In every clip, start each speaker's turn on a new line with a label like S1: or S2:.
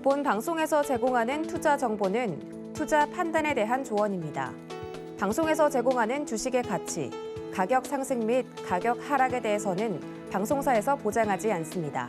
S1: 본 방송에서 제공하는 투자 정보는 투자 판단에 대한 조언입니다. 방송에서 제공하는 주식의 가치, 가격 상승 및 가격 하락에 대해서는 방송사에서 보장하지 않습니다.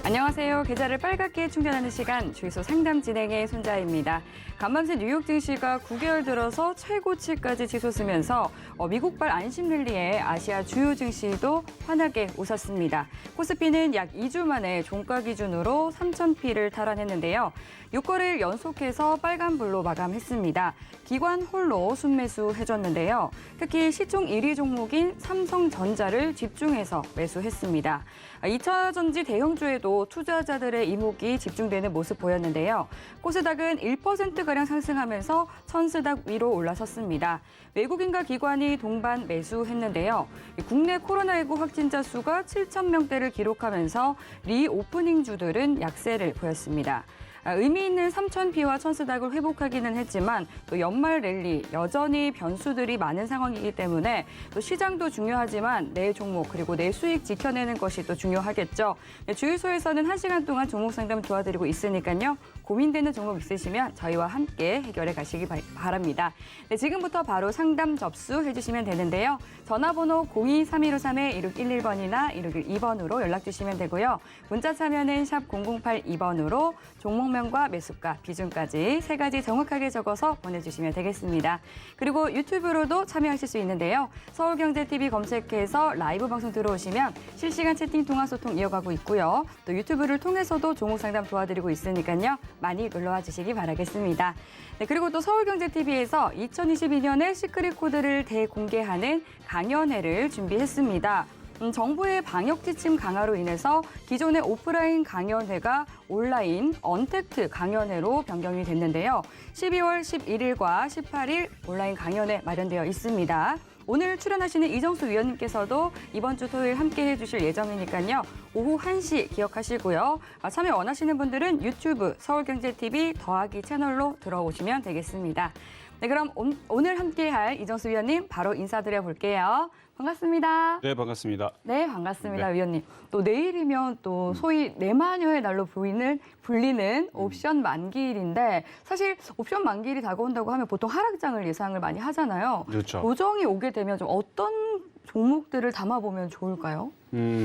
S2: 안녕하세요. 계좌를 빨갛게 충전하는 시간, 주유소 상담 진행의 손자입니다. 간밤새 뉴욕 증시가 9개월 들어서 최고치까지 치솟으면서 미국발 안심 랠리에 아시아 주요 증시도 환하게 웃었습니다. 코스피는 약 2주 만에 종가 기준으로 3,000피를 탈환했는데요. 6거래일 연속해서 빨간불로 마감했습니다. 기관 홀로 순매수 해줬는데요. 특히 시총 1위 종목인 삼성전자를 집중해서 매수했습니다. 2차 전지 대형주에도 투자자들의 이목이 집중되는 모습 보였는데요. 코스닥은 1%가량 상승하면서 천스닥 위로 올라섰습니다. 외국인과 기관이 동반 매수했는데요. 국내 코로나19 확진자 수가 7,000명대를 기록하면서 리오프닝주들은 약세를 보였습니다. 의미 있는 3,000피와 천스닥을 회복하기는 했지만 또 연말 랠리 여전히 변수들이 많은 상황이기 때문에 또 시장도 중요하지만 내 종목 그리고 내 수익 지켜내는 것이 또 중요하겠죠. 주유소에서는 1시간 동안 종목 상담 도와드리고 있으니까요. 고민되는 종목 있으시면 저희와 함께 해결해 가시기 바랍니다. 네, 지금부터 바로 상담 접수해 주시면 되는데요. 전화번호 02-3153-1611번이나 1612번으로 연락 주시면 되고요. 문자 참여는 샵 0082번으로 종목명과 매수가, 비중까지 3가지 정확하게 적어서 보내주시면 되겠습니다. 그리고 유튜브로도 참여하실 수 있는데요. 서울경제TV 검색해서 라이브 방송 들어오시면 실시간 채팅 통화 소통 이어가고 있고요. 또 유튜브를 통해서도 종목 상담 도와드리고 있으니까요. 많이 놀러와 주시기 바라겠습니다. 네, 그리고 또 서울경제TV에서 2022년의 시크릿 코드를 대공개하는 강연회를 준비했습니다. 정부의 방역 지침 강화로 인해서 기존의 오프라인 강연회가 온라인 언택트 강연회로 변경이 됐는데요. 12월 11일과 18일 온라인 강연회 마련되어 있습니다. 오늘 출연하시는 이정수 위원님께서도 이번 주 토요일 함께해 주실 예정이니까요. 오후 1시 기억하시고요. 참여 원하시는 분들은 유튜브 서울경제TV 더하기 채널로 들어오시면 되겠습니다. 네, 그럼 오늘 함께할 이정수 위원님 바로 인사드려 볼게요. 반갑습니다.
S3: 네, 반갑습니다.
S2: 네, 반갑습니다,
S3: 네.
S2: 위원님. 또 내일이면 또 소위 내마녀의 날로 불리는 옵션 만기일인데 사실 옵션 만기일이 다가온다고 하면 보통 하락장을 예상을 많이 하잖아요.
S3: 그렇죠.
S2: 조정이 오게 되면 좀 어떤 종목들을 담아보면 좋을까요?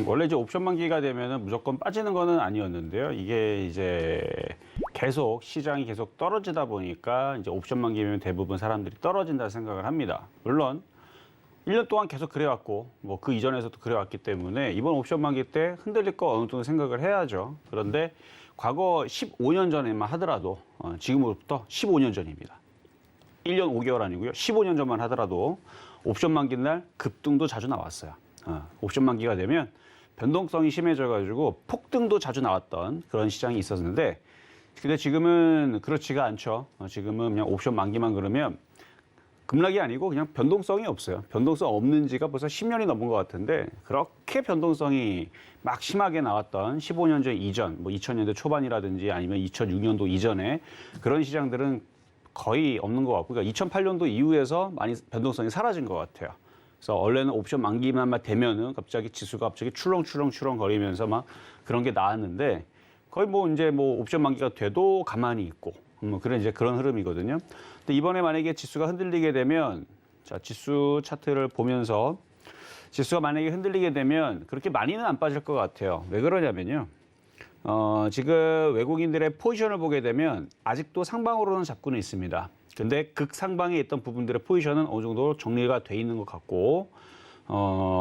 S3: 원래 이제 옵션 만기가 되면은 무조건 빠지는 거는 아니었는데요. 이게 이제 계속 시장이 계속 떨어지다 보니까 이제 옵션 만기면 대부분 사람들이 떨어진다 생각을 합니다. 물론 1년 동안 계속 그래왔고 뭐 그 이전에서도 그래왔기 때문에 이번 옵션 만기 때 흔들릴 거 어느 정도 생각을 해야죠. 그런데 과거 15년 전에만 하더라도 지금으로부터 15년 전입니다. 1년 5개월 아니고요. 15년 전만 하더라도 옵션 만기 날 급등도 자주 나왔어요. 옵션 만기가 되면 변동성이 심해져가지고 폭등도 자주 나왔던 그런 시장이 있었는데 근데 지금은 그렇지가 않죠. 지금은 그냥 옵션 만기만 그러면 급락이 아니고 그냥 변동성이 없어요. 변동성 없는 지가 벌써 10년이 넘은 것 같은데 그렇게 변동성이 막 심하게 나왔던 15년 전 이전, 뭐 2000년대 초반이라든지 아니면 2006년도 이전에 그런 시장들은 거의 없는 것 같고 그러니까 2008년도 이후에서 많이 변동성이 사라진 것 같아요. 그래서 원래는 옵션 만기만 되면은 갑자기 지수가 갑자기 출렁출렁 거리면서 막 그런 게 나왔는데 거의 뭐 이제 뭐 옵션 만기가 돼도 가만히 있고 그런 이제 그런 흐름이거든요. 근데 이번에 만약에 지수가 흔들리게 되면 자, 지수 차트를 보면서 지수가 만약에 흔들리게 되면 그렇게 많이는 안 빠질 것 같아요. 왜 그러냐면요. 지금 외국인들의 포지션을 보게 되면 아직도 상방으로는 잡고는 있습니다. 근데 극상방에 있던 부분들의 포지션은 어느 정도 정리가 돼 있는 것 같고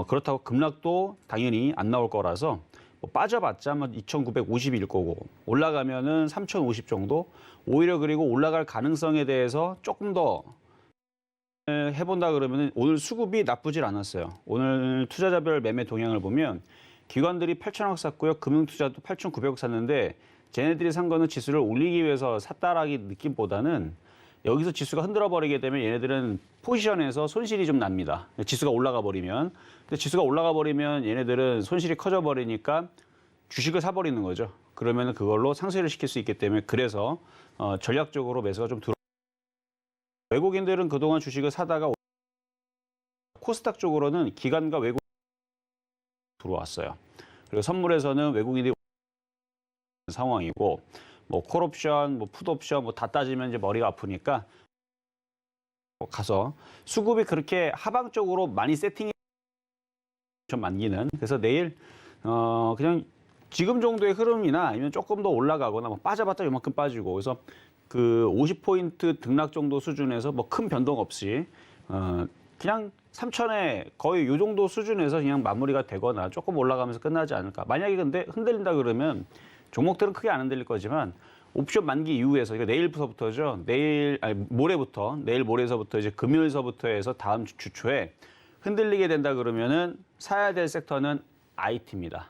S3: 그렇다고 급락도 당연히 안 나올 거라서 뭐 빠져봤자 2,950일 거고 올라가면은 3,050 정도 오히려 그리고 올라갈 가능성에 대해서 조금 더 해본다 그러면은 오늘 수급이 나쁘질 않았어요. 오늘 투자자별 매매 동향을 보면 기관들이 8,000억 샀고요. 금융투자도 8,900억 샀는데 쟤네들이 산 거는 지수를 올리기 위해서 샀다라기 느낌보다는 여기서 지수가 흔들어 버리게 되면 얘네들은 포지션에서 손실이 좀 납니다. 지수가 올라가 버리면. 근데 지수가 올라가 버리면 얘네들은 손실이 커져 버리니까 주식을 사버리는 거죠. 그러면 그걸로 상쇄를 시킬 수 있기 때문에 그래서 전략적으로 매수가 좀 들어. 외국인들은 그동안 주식을 사다가 코스닥 쪽으로는 기관과 외국 들어왔어요. 그리고 선물에서는 외국인이 상황이고 뭐 콜옵션, 뭐 풋옵션 뭐 다 따지면 이제 머리가 아프니까 가서 수급이 그렇게 하방 쪽으로 많이 세팅이 좀 만기는. 그래서 내일 그냥 지금 정도의 흐름이나 아니면 조금 더 올라가거나 뭐 빠져봤자 요만큼 빠지고 그래서 그 50포인트 등락 정도 수준에서 뭐 큰 변동 없이 그냥 3천에 거의 요 정도 수준에서 그냥 마무리가 되거나 조금 올라가면서 끝나지 않을까. 만약에 근데 흔들린다 그러면 종목들은 크게 안 흔들릴 거지만 옵션 만기 이후에서 그러니까 내일부터죠. 내일 모레서부터 이제 금요일서부터 해서 다음 주 초에 흔들리게 된다 그러면은 사야 될 섹터는 IT입니다.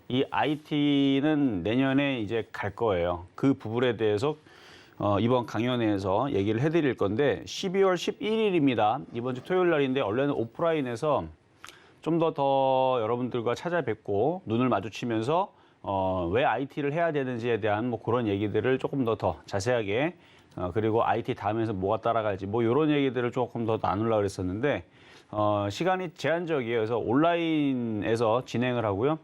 S3: 이 IT는 내년에 이제 갈 거예요. 그 부분에 대해서 이번 강연회에서 얘기를 해드릴 건데 12월 11일입니다. 이번 주 토요일 날인데 원래는 오프라인에서 좀 더 여러분들과 찾아뵙고 눈을 마주치면서 왜 IT를 해야 되는지에 대한 뭐 그런 얘기들을 조금 더 자세하게 그리고 IT 다음에서 뭐가 따라갈지 뭐 이런 얘기들을 조금 더 나누려고 그랬었는데 시간이 제한적이에요. 그래서 온라인에서 진행을 하고요.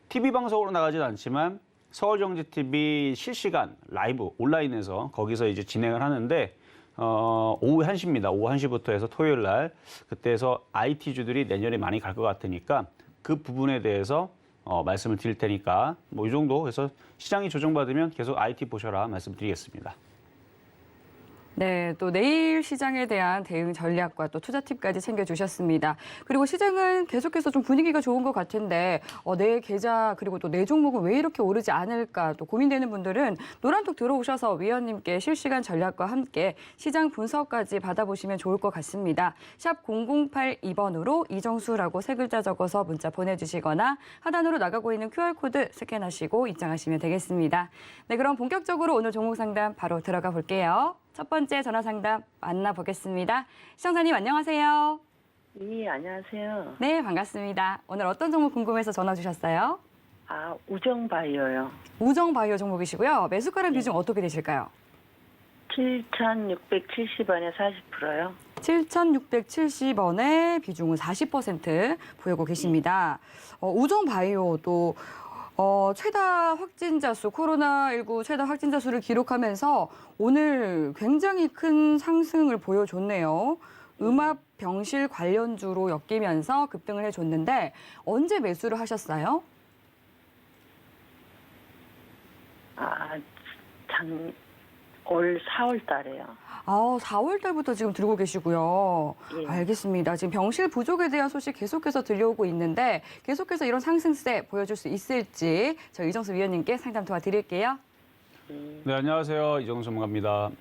S3: TV 방송으로 나가지는 않지만 서울경제TV 실시간 라이브 온라인에서 거기서 이제 진행을 하는데 오후 1시입니다. 오후 1시부터 해서 토요일 날 그때에서 IT주들이 내년에 많이 갈 것 같으니까 그 부분에 대해서 말씀을 드릴 테니까 뭐 이 정도 그래서 시장이 조정받으면 계속 IT 보셔라 말씀드리겠습니다.
S2: 네, 또 내일 시장에 대한 대응 전략과 또 투자 팁까지 챙겨주셨습니다. 그리고 시장은 계속해서 좀 분위기가 좋은 것 같은데 내 계좌 그리고 또 내 종목은 왜 이렇게 오르지 않을까 또 고민되는 분들은 노란톡 들어오셔서 위원님께 실시간 전략과 함께 시장 분석까지 받아보시면 좋을 것 같습니다. 샵 0082번으로 이정수라고 세 글자 적어서 문자 보내주시거나 하단으로 나가고 있는 QR코드 스캔하시고 입장하시면 되겠습니다. 네, 그럼 본격적으로 오늘 종목 상담 바로 들어가 볼게요. 첫 번째 전화 상담 만나보겠습니다. 시청자님 안녕하세요.
S4: 예, 안녕하세요.
S2: 네, 반갑습니다. 오늘 어떤 종목 궁금해서 전화 주셨어요?
S4: 우정바이오요.
S2: 우정바이오 종목이시고요. 매수가랑 비중 어떻게 되실까요?
S4: 7,670원에 40%요.
S2: 7,670원에 비중은 40% 보이고 계십니다. 우정바이오도 최다 확진자 수, 코로나19 최다 확진자 수를 기록하면서 오늘 굉장히 큰 상승을 보여줬네요. 음압 병실 관련주로 엮이면서 급등을 해줬는데 언제 매수를 하셨어요?
S4: 올 4월 달에요.
S2: 4월 달부터 지금 들고 계시고요.
S4: 예.
S2: 알겠습니다. 지금 병실 부족에 대한 소식 계속해서 들려오고 있는데 계속해서 이런 상승세 보여줄 수 있을지 저 이정수 위원님께 상담 도와드릴게요.
S3: 네, 안녕하세요. 이정수 전문가입니다.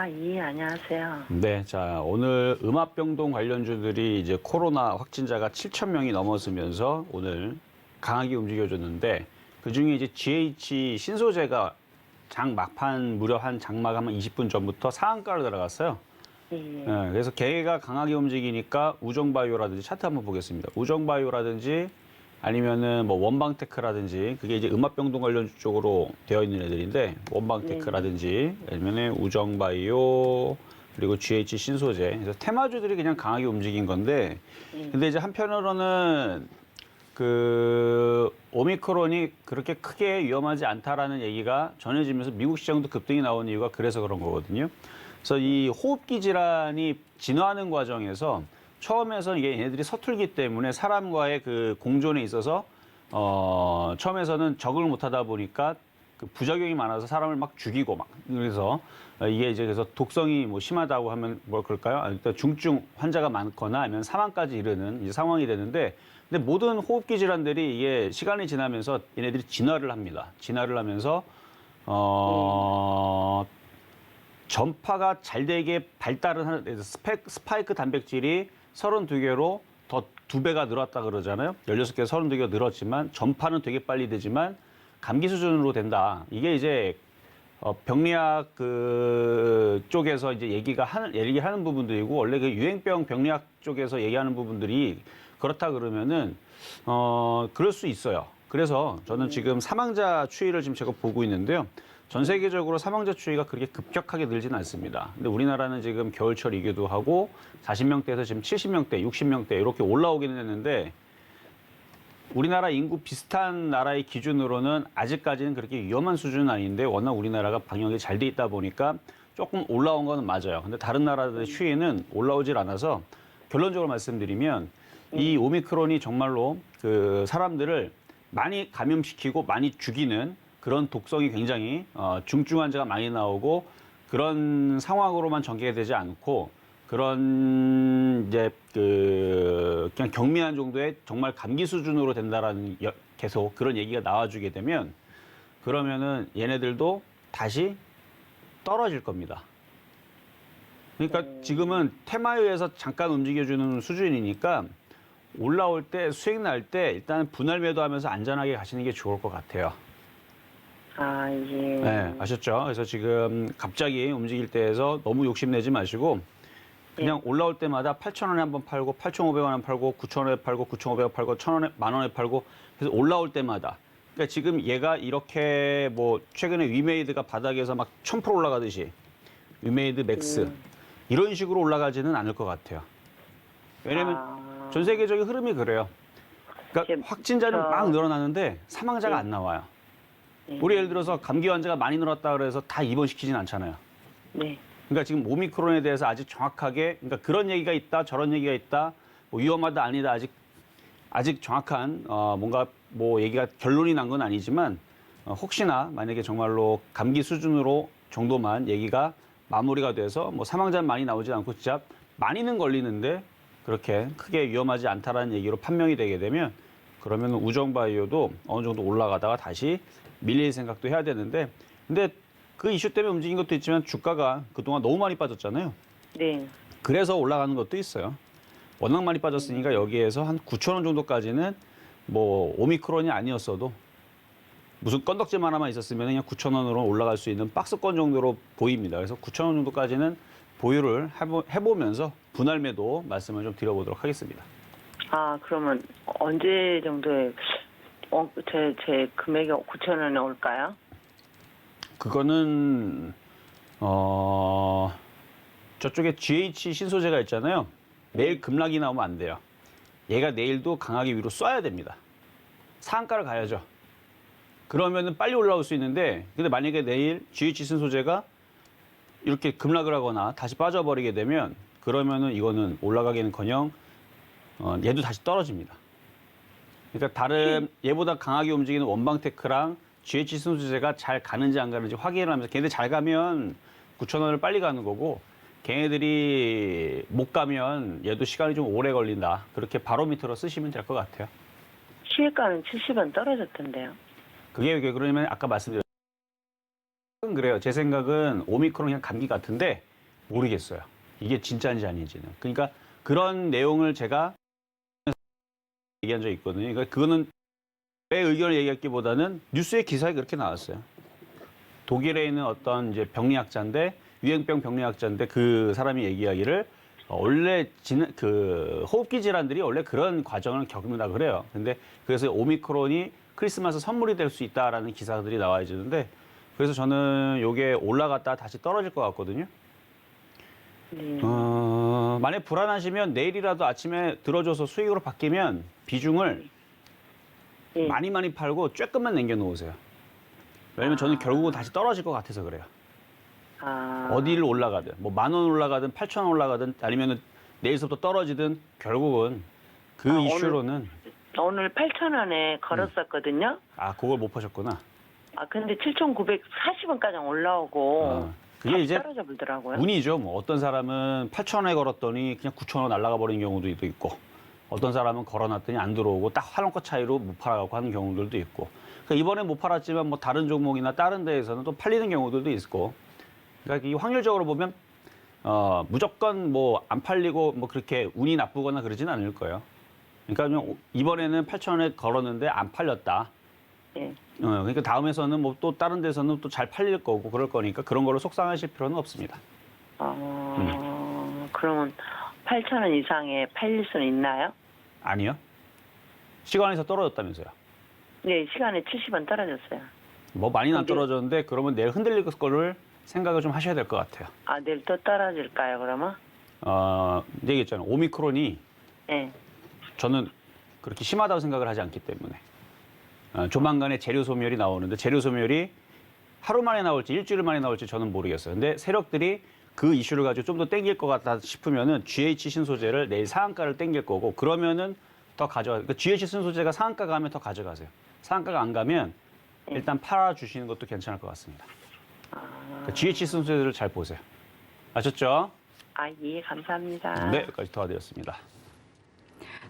S4: 예, 안녕하세요.
S3: 네, 자, 오늘 음압병동 관련주들이 이제 코로나 확진자가 7,000명이 넘어서면서 오늘 강하게 움직여줬는데 그중에 이제 GH 신소재가 장 막판 무려 한 장막 한 20분 전부터 상한가로 들어갔어요.
S4: 예.
S3: 네, 그래서 개가 강하게 움직이니까 우정바이오라든지 차트 한번 보겠습니다. 우정바이오라든지 아니면은 뭐 원방테크라든지 그게 이제 음압병동 관련 쪽으로 되어 있는 애들인데 원방테크라든지 아니면은 우정바이오 그리고 GH 신소재 그래서 테마주들이 그냥 강하게 움직인 건데 근데 이제 한편으로는 그 오미크론이 그렇게 크게 위험하지 않다라는 얘기가 전해지면서 미국 시장도 급등이 나온 이유가 그래서 그런 거거든요. 그래서 이 호흡기 질환이 진화하는 과정에서 처음에서 이게 얘네들이 서툴기 때문에 사람과의 그 공존에 있어서 처음에서는 적응을 못하다 보니까 그 부작용이 많아서 사람을 막 죽이고 막 그래서 이게 이제 그래서 독성이 뭐 심하다고 하면 뭘 그럴까요? 일단 중증 환자가 많거나 아니면 사망까지 이르는 이제 상황이 되는데 근데 모든 호흡기 질환들이 이게 시간이 지나면서 얘네들이 진화를 합니다. 진화를 하면서 전파가 잘 되게 발달을 하는 스파이크 단백질이 32개로 더 2배가 늘었다 그러잖아요. 16개 32개가 늘었지만 전파는 되게 빨리 되지만 감기 수준으로 된다. 이게 이제 병리학 그 쪽에서 이제 얘기하는 부분들이고 원래 그 유행병 병리학 쪽에서 얘기하는 부분들이 그렇다 그러면은 그럴 수 있어요. 그래서 저는 지금 사망자 추이를 지금 제가 보고 있는데요. 전 세계적으로 사망자 추이가 그렇게 급격하게 늘지는 않습니다. 근데 우리나라는 지금 겨울철이기도 하고 40명대에서 지금 70명대, 60명대 이렇게 올라오기는 했는데 우리나라 인구 비슷한 나라의 기준으로는 아직까지는 그렇게 위험한 수준은 아닌데 워낙 우리나라가 방역이 잘 돼 있다 보니까 조금 올라온 거는 맞아요. 근데 다른 나라들의 추이는 올라오질 않아서 결론적으로 말씀드리면 이 오미크론이 정말로 그 사람들을 많이 감염시키고 많이 죽이는 그런 독성이 굉장히 중증 환자가 많이 나오고 그런 상황으로만 전개가 되지 않고 그런 이제 그 그냥 경미한 정도의 정말 감기 수준으로 된다라는 계속 그런 얘기가 나와주게 되면 그러면은 얘네들도 다시 떨어질 겁니다. 그러니까 지금은 테마유에서 잠깐 움직여주는 수준이니까 올라올 때 수익 날 때 일단 분할 매도하면서 안전하게 가시는 게 좋을 것 같아요.
S4: 아, 예.
S3: 네, 아셨죠? 그래서 지금 갑자기 움직일 때에서 너무 욕심내지 마시고 그냥 올라올 때마다 8,000원에 한번 팔고 8,500원에 한번 팔고 9,000원에 팔고 9,500원 팔고 1,000원에 만 원에 팔고 그래서 올라올 때마다 그러니까 지금 얘가 이렇게 뭐 최근에 위메이드가 바닥에서 막 1000% 올라가듯이 위메이드 맥스 이런 식으로 올라가지는 않을 것 같아요. 왜냐면 전 세계적인 흐름이 그래요. 그러니까 확진자는 막 늘어나는데 사망자가 안 나와요. 우리 예를 들어서 감기 환자가 많이 늘었다 그래서 다 입원시키진 않잖아요.
S4: 네.
S3: 그러니까 지금 오미크론에 대해서 아직 정확하게 그러니까 그런 얘기가 있다 저런 얘기가 있다 뭐 위험하다 아니다 아직 정확한 뭔가 뭐 얘기가 결론이 난 건 아니지만 혹시나 만약에 정말로 감기 수준으로 정도만 얘기가 마무리가 돼서 뭐 사망자는 많이 나오지 않고 진짜 많이는 걸리는데 그렇게 크게 위험하지 않다라는 얘기로 판명이 되게 되면 그러면 우정바이오도 어느 정도 올라가다가 다시 밀릴 생각도 해야 되는데 근데 그 이슈 때문에 움직인 것도 있지만 주가가 그동안 너무 많이 빠졌잖아요.
S4: 네.
S3: 그래서 올라가는 것도 있어요. 워낙 많이 빠졌으니까 여기에서 한 9,000원 정도까지는 뭐 오미크론이 아니었어도 무슨 건덕지만 하나만 있었으면 그냥 9,000원으로 올라갈 수 있는 박스권 정도로 보입니다. 그래서 9,000원 정도까지는 보유를 해보면서 분할 매도 말씀을 좀 드려보도록 하겠습니다.
S4: 아, 그러면 언제 정도에 제 금액이 9,000원에 올까요?
S3: 그거는 저쪽에 GH 신소재가 있잖아요. 내일 급락이 나오면 안 돼요. 얘가 내일도 강하게 위로 쏴야 됩니다. 상한가를 가야죠. 그러면은 빨리 올라올 수 있는데 근데 만약에 내일 GH 신소재가 이렇게 급락을 하거나 다시 빠져버리게 되면 그러면은 이거는 올라가기는커녕 얘도 다시 떨어집니다. 그러니까 다른 얘보다 강하게 움직이는 원방테크랑 GH 신소재가 잘 가는지 안 가는지 확인을 하면서 걔네들 잘 가면 9,000원을 빨리 가는 거고 걔네들이 못 가면 얘도 시간이 좀 오래 걸린다. 그렇게 바로미터로 쓰시면 될 것 같아요.
S4: 시외가는 70원 떨어졌던데요.
S3: 그게 왜 그러냐면 아까 말씀드렸죠. 그래요. 제 생각은 오미크론 그냥 감기 같은데 모르겠어요. 이게 진짜인지 아닌지는. 그러니까 그런 내용을 제가 얘기한 적이 있거든요. 그러니까 그거는 내 의견을 얘기했기보다는 뉴스의 기사에 그렇게 나왔어요. 독일에 있는 어떤 이제 병리학자인데 유행병 병리학자인데 그 사람이 얘기하기를 원래 그 호흡기 질환들이 원래 그런 과정을 겪는다 그래요. 근데 그래서 오미크론이 크리스마스 선물이 될 수 있다라는 기사들이 나와지는데 그래서 저는 이게 올라갔다 다시 떨어질 것 같거든요. 만약 불안하시면 내일이라도 아침에 들어줘서 수익으로 바뀌면 비중을 많이 팔고 조금만 남겨놓으세요. 왜냐면 저는 결국은 다시 떨어질 것 같아서 그래요. 어디를 올라가든 뭐 10,000원 올라가든 8,000원 올라가든 아니면 내일서부터 떨어지든 결국은 그 이슈로는
S4: 오늘 8,000원에 걸었었거든요.
S3: 그걸 못 파셨구나.
S4: 근데 7,940원까지 올라오고
S3: 그게 이제
S4: 떨어져 버리더라고요.
S3: 운이죠. 뭐 어떤 사람은 8,000원에 걸었더니 그냥 9,000원 날아가 버린 경우도 있고 어떤 사람은 걸어놨더니 안 들어오고 딱 한 원권 차이로 못 팔아갖고 하는 경우들도 있고 그러니까 이번에 못 팔았지만 뭐 다른 종목이나 다른 데에서는 또 팔리는 경우들도 있고 그러니까 이 확률적으로 보면 무조건 뭐 안 팔리고 뭐 그렇게 운이 나쁘거나 그러지는 않을 거예요. 그러니까 이번에는 8,000원에 걸었는데 안 팔렸다. 그러니까 다음에서는 뭐 또 다른 데서는 또 잘 팔릴 거고 그럴 거니까 그런 걸로 속상하실 필요는 없습니다.
S4: 그러면 8,000원 이상에 팔릴 수는 있나요?
S3: 아니요. 시간에서 떨어졌다면서요.
S4: 네, 시간에 70원 떨어졌어요.
S3: 뭐 많이는 안 떨어졌는데 그러면 내일 흔들릴 거를 생각을 좀 하셔야 될 것 같아요.
S4: 아, 내일 또 떨어질까요, 그러면?
S3: 얘기했잖아요. 오미크론이
S4: 네.
S3: 저는 그렇게 심하다고 생각을 하지 않기 때문에 조만간에 재료 소멸이 나오는데 재료 소멸이 하루 만에 나올지 일주일 만에 나올지 저는 모르겠어요. 근데 세력들이 그 이슈를 가지고 좀 더 땡길 것 같다 싶으면은 GH 신소재를 내일 상한가를 땡길 거고 그러면은 더 그러니까 GH 신소재가 상한가 가면 더 가져가세요. 상한가가 안 가면 일단 팔아 주시는 것도 괜찮을 것 같습니다. 그러니까 GH 신소재를 잘 보세요. 아셨죠?
S4: 아, 예, 감사합니다.
S3: 네, 여기까지 도와드렸습니다.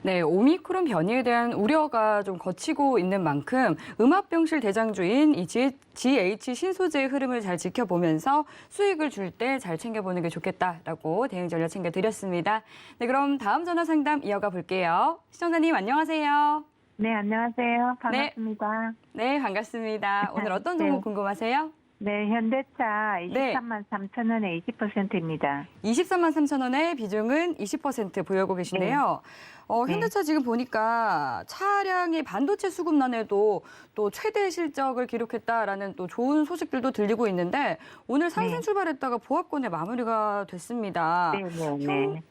S2: 네, 오미크론 변이에 대한 우려가 좀 거치고 있는 만큼 음압병실 대장주인 이 GH 신소재의 흐름을 잘 지켜보면서 수익을 줄 때 잘 챙겨보는 게 좋겠다라고 대응 전략 챙겨드렸습니다. 네, 그럼 다음 전화 상담 이어가 볼게요. 시청자님 안녕하세요.
S5: 네, 안녕하세요. 반갑습니다.
S2: 네, 반갑습니다. 오늘 어떤 종목
S5: 네.
S2: 궁금하세요?
S5: 네, 현대차
S2: 네.
S5: 23만 3천 원에 20%입니다.
S2: 23만 3천 원의 비중은 20% 보유하고 계신데요. 현대차 지금 보니까 차량의 반도체 수급난에도 또 최대 실적을 기록했다라는 또 좋은 소식들도 들리고 있는데 오늘 상승
S5: 네.
S2: 출발했다가 보합권에 마무리가 됐습니다.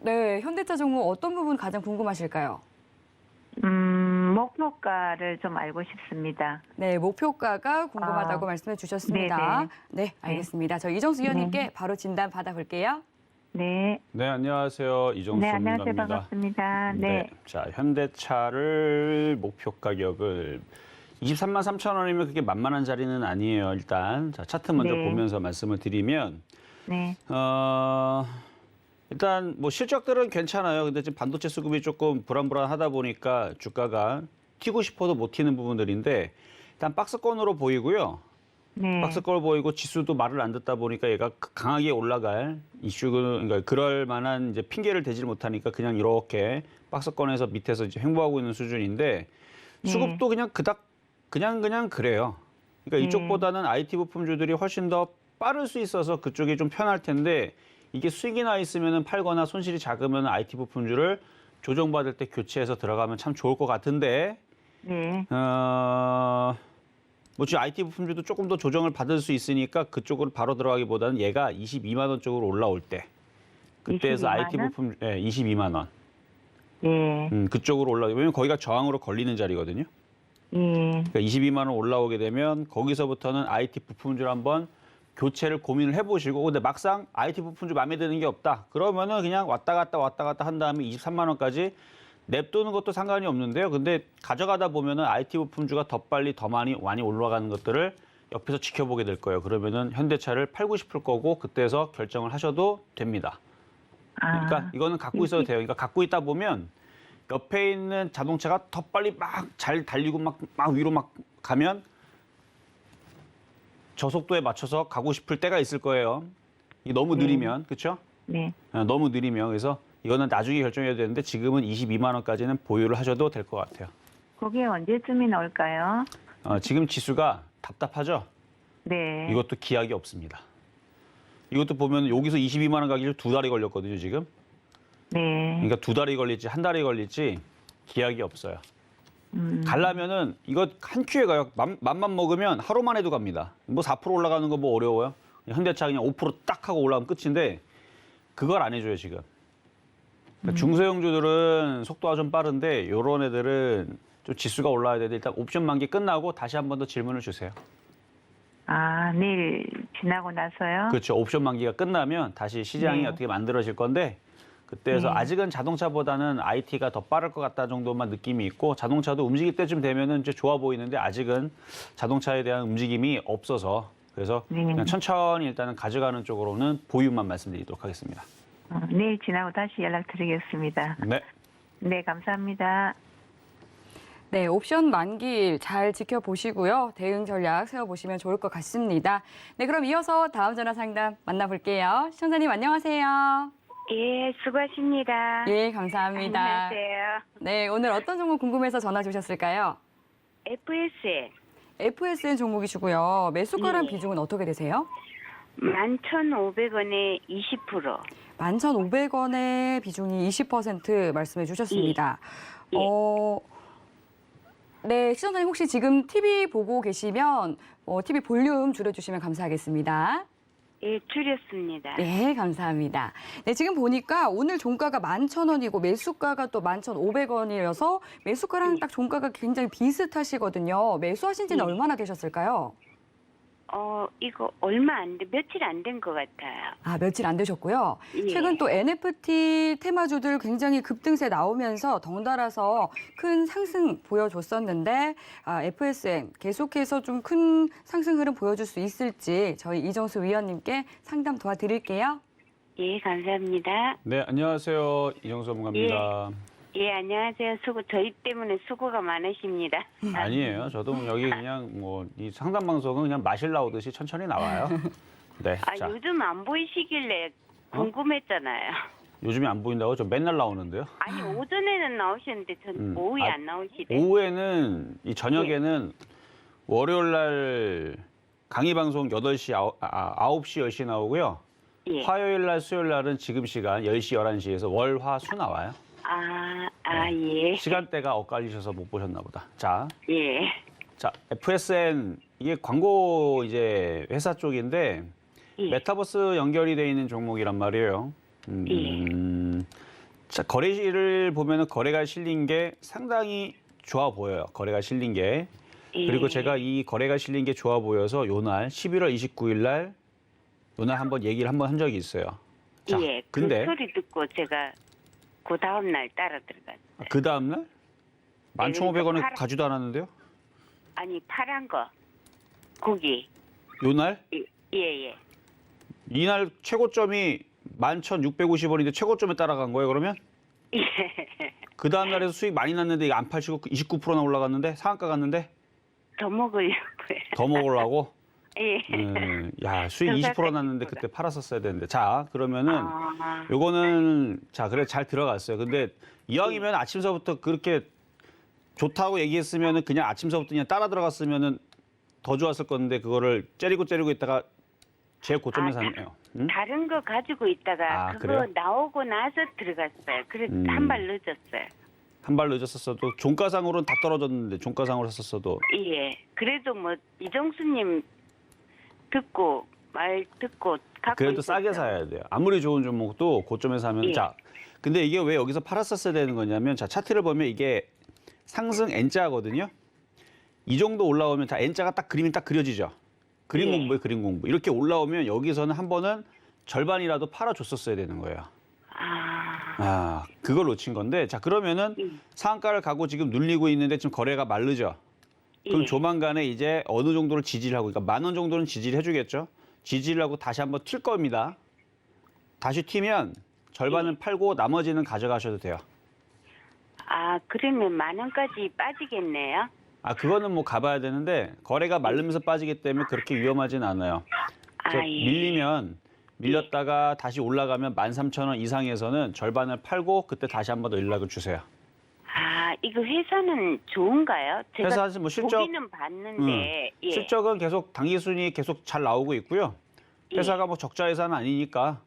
S5: 네.
S2: 현대차 종목 어떤 부분 가장 궁금하실까요?
S5: 목표가를 좀 알고 싶습니다.
S2: 네, 목표가가 궁금하다고 말씀해 주셨습니다. 네, 알겠습니다. 저 이정수 위원님께 바로 진단 받아볼게요.
S5: 네.
S3: 네, 안녕하세요. 이정수
S5: 네, 안녕하세요.
S3: 전문가입니다.
S5: 반갑습니다. 네.
S3: 자, 현대차를 목표 가격을 23만 3천 원이면 그게 만만한 자리는 아니에요. 일단 자, 차트 먼저
S5: 네.
S3: 보면서 말씀을 드리면
S5: 네.
S3: 일단 뭐 실적들은 괜찮아요. 근데 지금 반도체 수급이 조금 불안불안하다 보니까 주가가 튀고 싶어도 못 튀는 부분들인데 일단 박스권으로 보이고요.
S5: 네.
S3: 박스권 보이고 지수도 말을 안 듣다 보니까 얘가 강하게 올라갈 이슈는 그러니까 그럴 만한 이제 핑계를 대지 못하니까 그냥 이렇게 박스권에서 밑에서 이제 횡보하고 있는 수준인데 수급도 그냥 그닥 그냥 그래요. 그러니까 이쪽보다는 IT 부품주들이 훨씬 더 빠를 수 있어서 그쪽이 좀 편할 텐데 이게 수익이 나 있으면은 팔거나 손실이 작으면 IT 부품주를 조정받을 때 교체해서 들어가면 참 좋을 것 같은데
S5: 네.
S3: 뭐 지금 IT 부품주도 조금 더 조정을 받을 수 있으니까 그쪽으로 바로 들어가기보다는 얘가 22만 원 쪽으로 올라올 때 그때에서
S5: 22만
S3: IT
S5: 원?
S3: 부품 22만 원
S5: 예.
S3: 그쪽으로 올라오게 왜냐면 거기가 저항으로 걸리는 자리거든요.
S5: 예.
S3: 그러니까 22만 원 올라오게 되면 거기서부터는 IT 부품주를 한번 교체를 고민을 해보시고 근데 막상 IT 부품주 마음에 드는 게 없다. 그러면은 그냥 왔다 갔다 한 다음에 23만 원까지 냅두는 것도 상관이 없는데요. 근데 가져가다 보면은 IT 부품주가 더 빨리 더 많이 올라가는 것들을 옆에서 지켜보게 될 거예요. 그러면은 현대차를 팔고 싶을 거고 그때서 결정을 하셔도 됩니다. 그러니까 이거는 갖고 있어도 돼요. 그러니까 갖고 있다 보면 옆에 있는 자동차가 더 빨리 막 잘 달리고 막 위로 막 가면 저 속도에 맞춰서 가고 싶을 때가 있을 거예요. 이게 너무 느리면 그렇죠?
S5: 네.
S3: 너무 느리면 그래서 이거는 나중에 결정해야 되는데 지금은 22만 원까지는 보유를 하셔도 될 것 같아요.
S5: 그게 언제쯤이 나올까요?
S3: 지금 지수가 답답하죠?
S5: 네.
S3: 이것도 기약이 없습니다. 이것도 보면 여기서 22만 원 가기를 2달이 걸렸거든요, 지금.
S5: 네.
S3: 그러니까 2달이 걸릴지 1달이 걸릴지 기약이 없어요. 가려면은 이거 한 큐에 가요. 맘만 먹으면 하루만 해도 갑니다. 뭐 4% 올라가는 거 뭐 어려워요? 현대차 그냥 5% 딱 하고 올라가면 끝인데 그걸 안 해줘요, 지금. 그러니까 중소형주들은 속도가 좀 빠른데 이런 애들은 좀 지수가 올라야 되는데 일단 옵션 만기 끝나고 다시 한 번 더 질문을 주세요.
S5: 내일 지나고 나서요?
S3: 그렇죠. 옵션 만기가 끝나면 다시 시장이
S5: 네.
S3: 어떻게 만들어질 건데 그때에서 아직은 자동차보다는 IT가 더 빠를 것 같다 정도만 느낌이 있고 자동차도 움직일 때쯤 되면은 이제 좋아 보이는데 아직은 자동차에 대한 움직임이 없어서 그래서 그냥 천천히 일단은 가져가는 쪽으로는 보유만 말씀드리도록 하겠습니다.
S5: 내일 지나고 다시 연락드리겠습니다.
S3: 네.
S5: 네, 감사합니다.
S2: 네, 옵션 만기 잘 지켜보시고요. 대응 전략 세워보시면 좋을 것 같습니다. 네, 그럼 이어서 다음 전화 상담 만나볼게요. 시청자님 안녕하세요.
S6: 예, 수고하십니다.
S2: 예, 감사합니다.
S6: 안녕하세요.
S2: 네, 오늘 어떤 종목 궁금해서 전화 주셨을까요?
S6: FS에
S2: FSN 종목이시고요. 매수가랑
S6: 네.
S2: 비중은 어떻게 되세요?
S6: 11,500원에 20%.
S2: 11,500원의 비중이 20% 말씀해 주셨습니다.
S6: 예.
S2: 네, 시청자님 혹시 지금 TV 보고 계시면 TV 볼륨 줄여주시면 감사하겠습니다.
S6: 예, 줄였습니다.
S2: 네, 감사합니다. 네, 지금 보니까 오늘 종가가 11,000원이고 매수가가 또 11,500원이어서 매수가랑 딱 종가가 굉장히 비슷하시거든요. 매수하신 지는 얼마나 되셨을까요?
S6: 이거 며칠 안 된 것 같아요.
S2: 아, 며칠 안 되셨고요.
S6: 예.
S2: 최근 또 NFT 테마주들 굉장히 급등세 나오면서 덩달아서 큰 상승 보여줬었는데 FSN 계속해서 좀 큰 상승 흐름 보여줄 수 있을지 저희 이정수 위원님께 상담 도와드릴게요.
S6: 예, 감사합니다.
S3: 네, 안녕하세요. 이정수 전문가입니다.
S6: 예, 안녕하세요. 저희 때문에 수고가 많으십니다.
S3: 아니에요. 저도 여기 그냥 이 상담 방송은 그냥 마실 나오듯이 천천히 나와요. 네, 자,
S6: 요즘 안 보이시길래 궁금했잖아요.
S3: 요즘에 안 보인다고 저 맨날 나오는데요.
S6: 아니, 오전에는 나오셨는데 전 오후에 안 나오시대.
S3: 오후에는 이 저녁에는 월요일 날 강의 방송 8시, 9시, 10시 나오고요.
S6: 예.
S3: 화요일 날, 수요일 날은 지금 시간 10시, 11시에서 월, 화, 수 나와요.
S6: 예.
S3: 시간대가 엇갈리셔서 못 보셨나 보다. 자,
S6: 예.
S3: FSN 이게 광고 이제 회사 쪽인데
S6: 예.
S3: 메타버스 연결이 돼 있는 종목이란 말이에요. 자, 거래를 보면은 거래가 실린 게 상당히 좋아 보여요. 거래가 실린 게. 그리고 제가 이 거래가 실린 게 좋아 보여서 요날 11월 29일 날 요날 한번 얘기를 한 적이 있어요. 자,
S6: 예.
S3: 근데
S6: 그 소리 듣고 제가 그 다음 날 따라 들어갔어요.
S3: 그 다음 날 11,500원에
S6: 팔아-
S3: 가지도 않았는데요.
S6: 아니, 파란 거. 고기.
S3: 요날
S6: 예.
S3: 이날 최고점이 11,650원인데 최고점에 따라간 거예요, 그러면?
S6: 예.
S3: 그 다음 날에도 수익 많이 났는데 이거 안 팔시고 29%나 올라갔는데 상한가 갔는데
S6: 더 먹으려고요.
S3: 더 먹으려고?
S6: 예.
S3: 야, 수익 20% 났는데 그때 팔았었어야 되는데. 자, 그러면은
S6: 아,
S3: 요거는 자, 그래 잘 들어갔어요. 근데 이왕이면 아침서부터 그렇게 좋다고 얘기했으면은 그냥 아침서부터 그냥 따라 들어갔으면은 더 좋았을 건데 그거를 째리고 있다가 제일 고점에 샀네요. 응?
S6: 다른 거 가지고 있다가
S3: 아,
S6: 그거
S3: 그래요?
S6: 나오고 나서 들어갔어요. 그래서 한 발 늦었어요.
S3: 한 발 늦었었어도 종가상으로는 다 떨어졌는데 종가상으로 샀었어도
S6: 예. 그래도 뭐 이정수님 말 듣고 갖고
S3: 그래도
S6: 있었죠.
S3: 싸게 사야 돼요. 아무리 좋은 종목도 고점에 사면
S6: 예.
S3: 자, 근데 이게 왜 여기서 팔았었어야 되는 거냐면 자, 차트를 보면 이게 상승 N자거든요. 이 정도 올라오면 다 N자가 딱 그림이 딱 그려지죠. 그림
S6: 예.
S3: 공부에 그림 공부. 이렇게 올라오면 여기서는 한 번은 절반이라도 팔아줬었어야 되는 거예요. 그걸 놓친 건데 자, 그러면은 상한가를 가고 지금 눌리고 있는데 지금 거래가 마르죠. 그럼
S6: 예.
S3: 조만간에 이제 어느 정도를 지지를 하고, 그러니까 10,000원 정도는 지지를 해주겠죠. 지지를 하고 다시 한번 튈 겁니다. 다시 튀면 절반은 팔고 나머지는 가져가셔도 돼요.
S6: 그러면 10,000원까지 빠지겠네요.
S3: 그거는 뭐 가봐야 되는데 거래가 마르면서 빠지기 때문에 그렇게 위험하진 않아요. 그래서
S6: 예.
S3: 밀렸다가 다시 올라가면 13,000원 이상에서는 절반을 팔고 그때 다시 한번 더 연락을 주세요.
S6: 이거 회사는 좋은가요? 제가
S3: 회사 뭐 실적
S6: 보기는 봤는데 예.
S3: 실적은 계속 당기순이 계속 잘 나오고 있고요. 회사가 뭐 적자 회사는 아니니까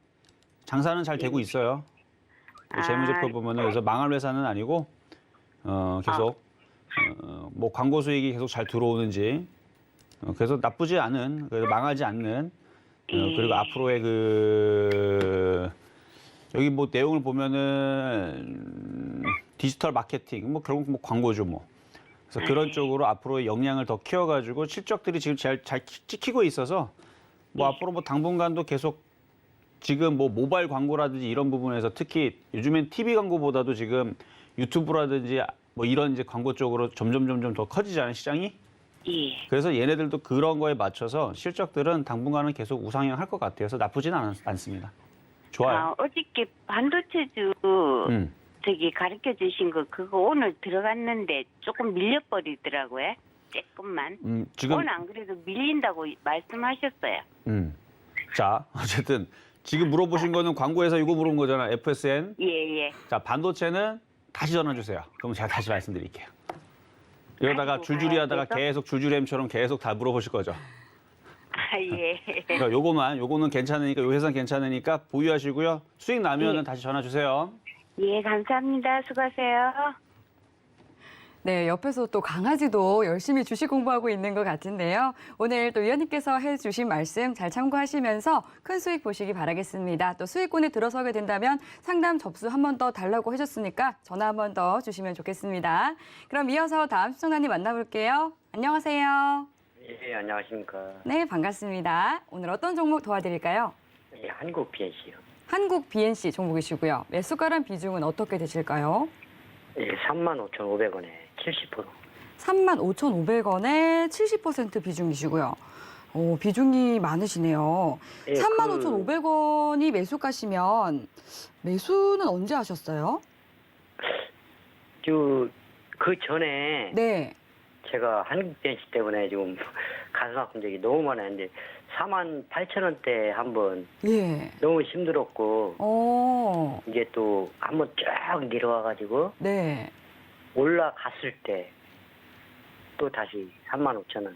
S3: 장사는 잘 되고 있어요. 재무제표 보면은 그래서 망할 회사는 아니고 계속 뭐 광고 수익이 계속 잘 들어오는지 그래서 나쁘지 않은 그래서 망하지 않는 그리고 앞으로의 여기 뭐 내용을 보면은 디지털 마케팅 뭐 결국 뭐 광고죠 뭐. 그래서 그런 쪽으로 앞으로의 역량을 더 키워가지고 실적들이 지금 잘 찍히고 있어서 뭐 앞으로 뭐 당분간도 계속 지금 뭐 모바일 광고라든지 이런 부분에서 특히 요즘엔 TV 광고보다도 지금 유튜브라든지 뭐 이런 이제 광고 쪽으로 점점 더 커지잖아요, 시장이.
S6: 예.
S3: 그래서 얘네들도 그런 거에 맞춰서 실적들은 당분간은 계속 우상향 할 것 같아요. 그래서 나쁘지는 않습니다. 좋아요.
S6: 어저께 반도체주 저기 가르쳐 주신 거 그거 오늘 들어갔는데 조금 밀려버리더라고요. 조금만.
S3: 지금
S6: 오늘 안 그래도 밀린다고 말씀하셨어요.
S3: 자, 어쨌든 지금 물어보신 거는 광고에서 이거 물어본 거잖아. FSN.
S6: 예.
S3: 자, 반도체는 다시 전화 주세요. 그럼 제가 다시 말씀드릴게요. 이러다가
S6: 아이고,
S3: 줄줄이 하다가
S6: 그래서?
S3: 계속 줄줄이엠처럼 계속 다 물어보실 거죠.
S6: 예.
S3: 그러니까 요거는 괜찮으니까 요 회사는 괜찮으니까 보유하시고요. 수익 나면은 다시 전화 주세요.
S6: 예, 감사합니다. 수고하세요.
S2: 네, 옆에서 또 강아지도 열심히 주식 공부하고 있는 것 같은데요. 오늘 또 위원님께서 해주신 말씀 잘 참고하시면서 큰 수익 보시기 바라겠습니다. 또 수익권에 들어서게 된다면 상담 접수 한 번 더 달라고 하셨으니까 전화 한 번 더 주시면 좋겠습니다. 그럼 이어서 다음 시청자님 만나볼게요. 안녕하세요.
S7: 예, 안녕하십니까.
S2: 네, 반갑습니다. 오늘 어떤 종목 도와드릴까요?
S7: 예, 한국 BNC요.
S2: 한국 BNC 종목이시고요. 매수가란 비중은 어떻게 되실까요?
S7: 예, 35,500원에 70%.
S2: 35,500원에 70% 비중이시고요. 오, 비중이 많으시네요.
S7: 예,
S2: 35,500원이 매수가시면 매수는 언제 하셨어요?
S7: 그 전에
S2: 네.
S7: 제가 한국 BNC 때문에 지금 가슴 아픈 적이 너무 많았는데 48,000원대 한번
S2: 예.
S7: 너무 힘들었고 이게 또 한번 쫙 내려와가지고
S2: 네.
S7: 올라갔을 때 또 다시 35,000원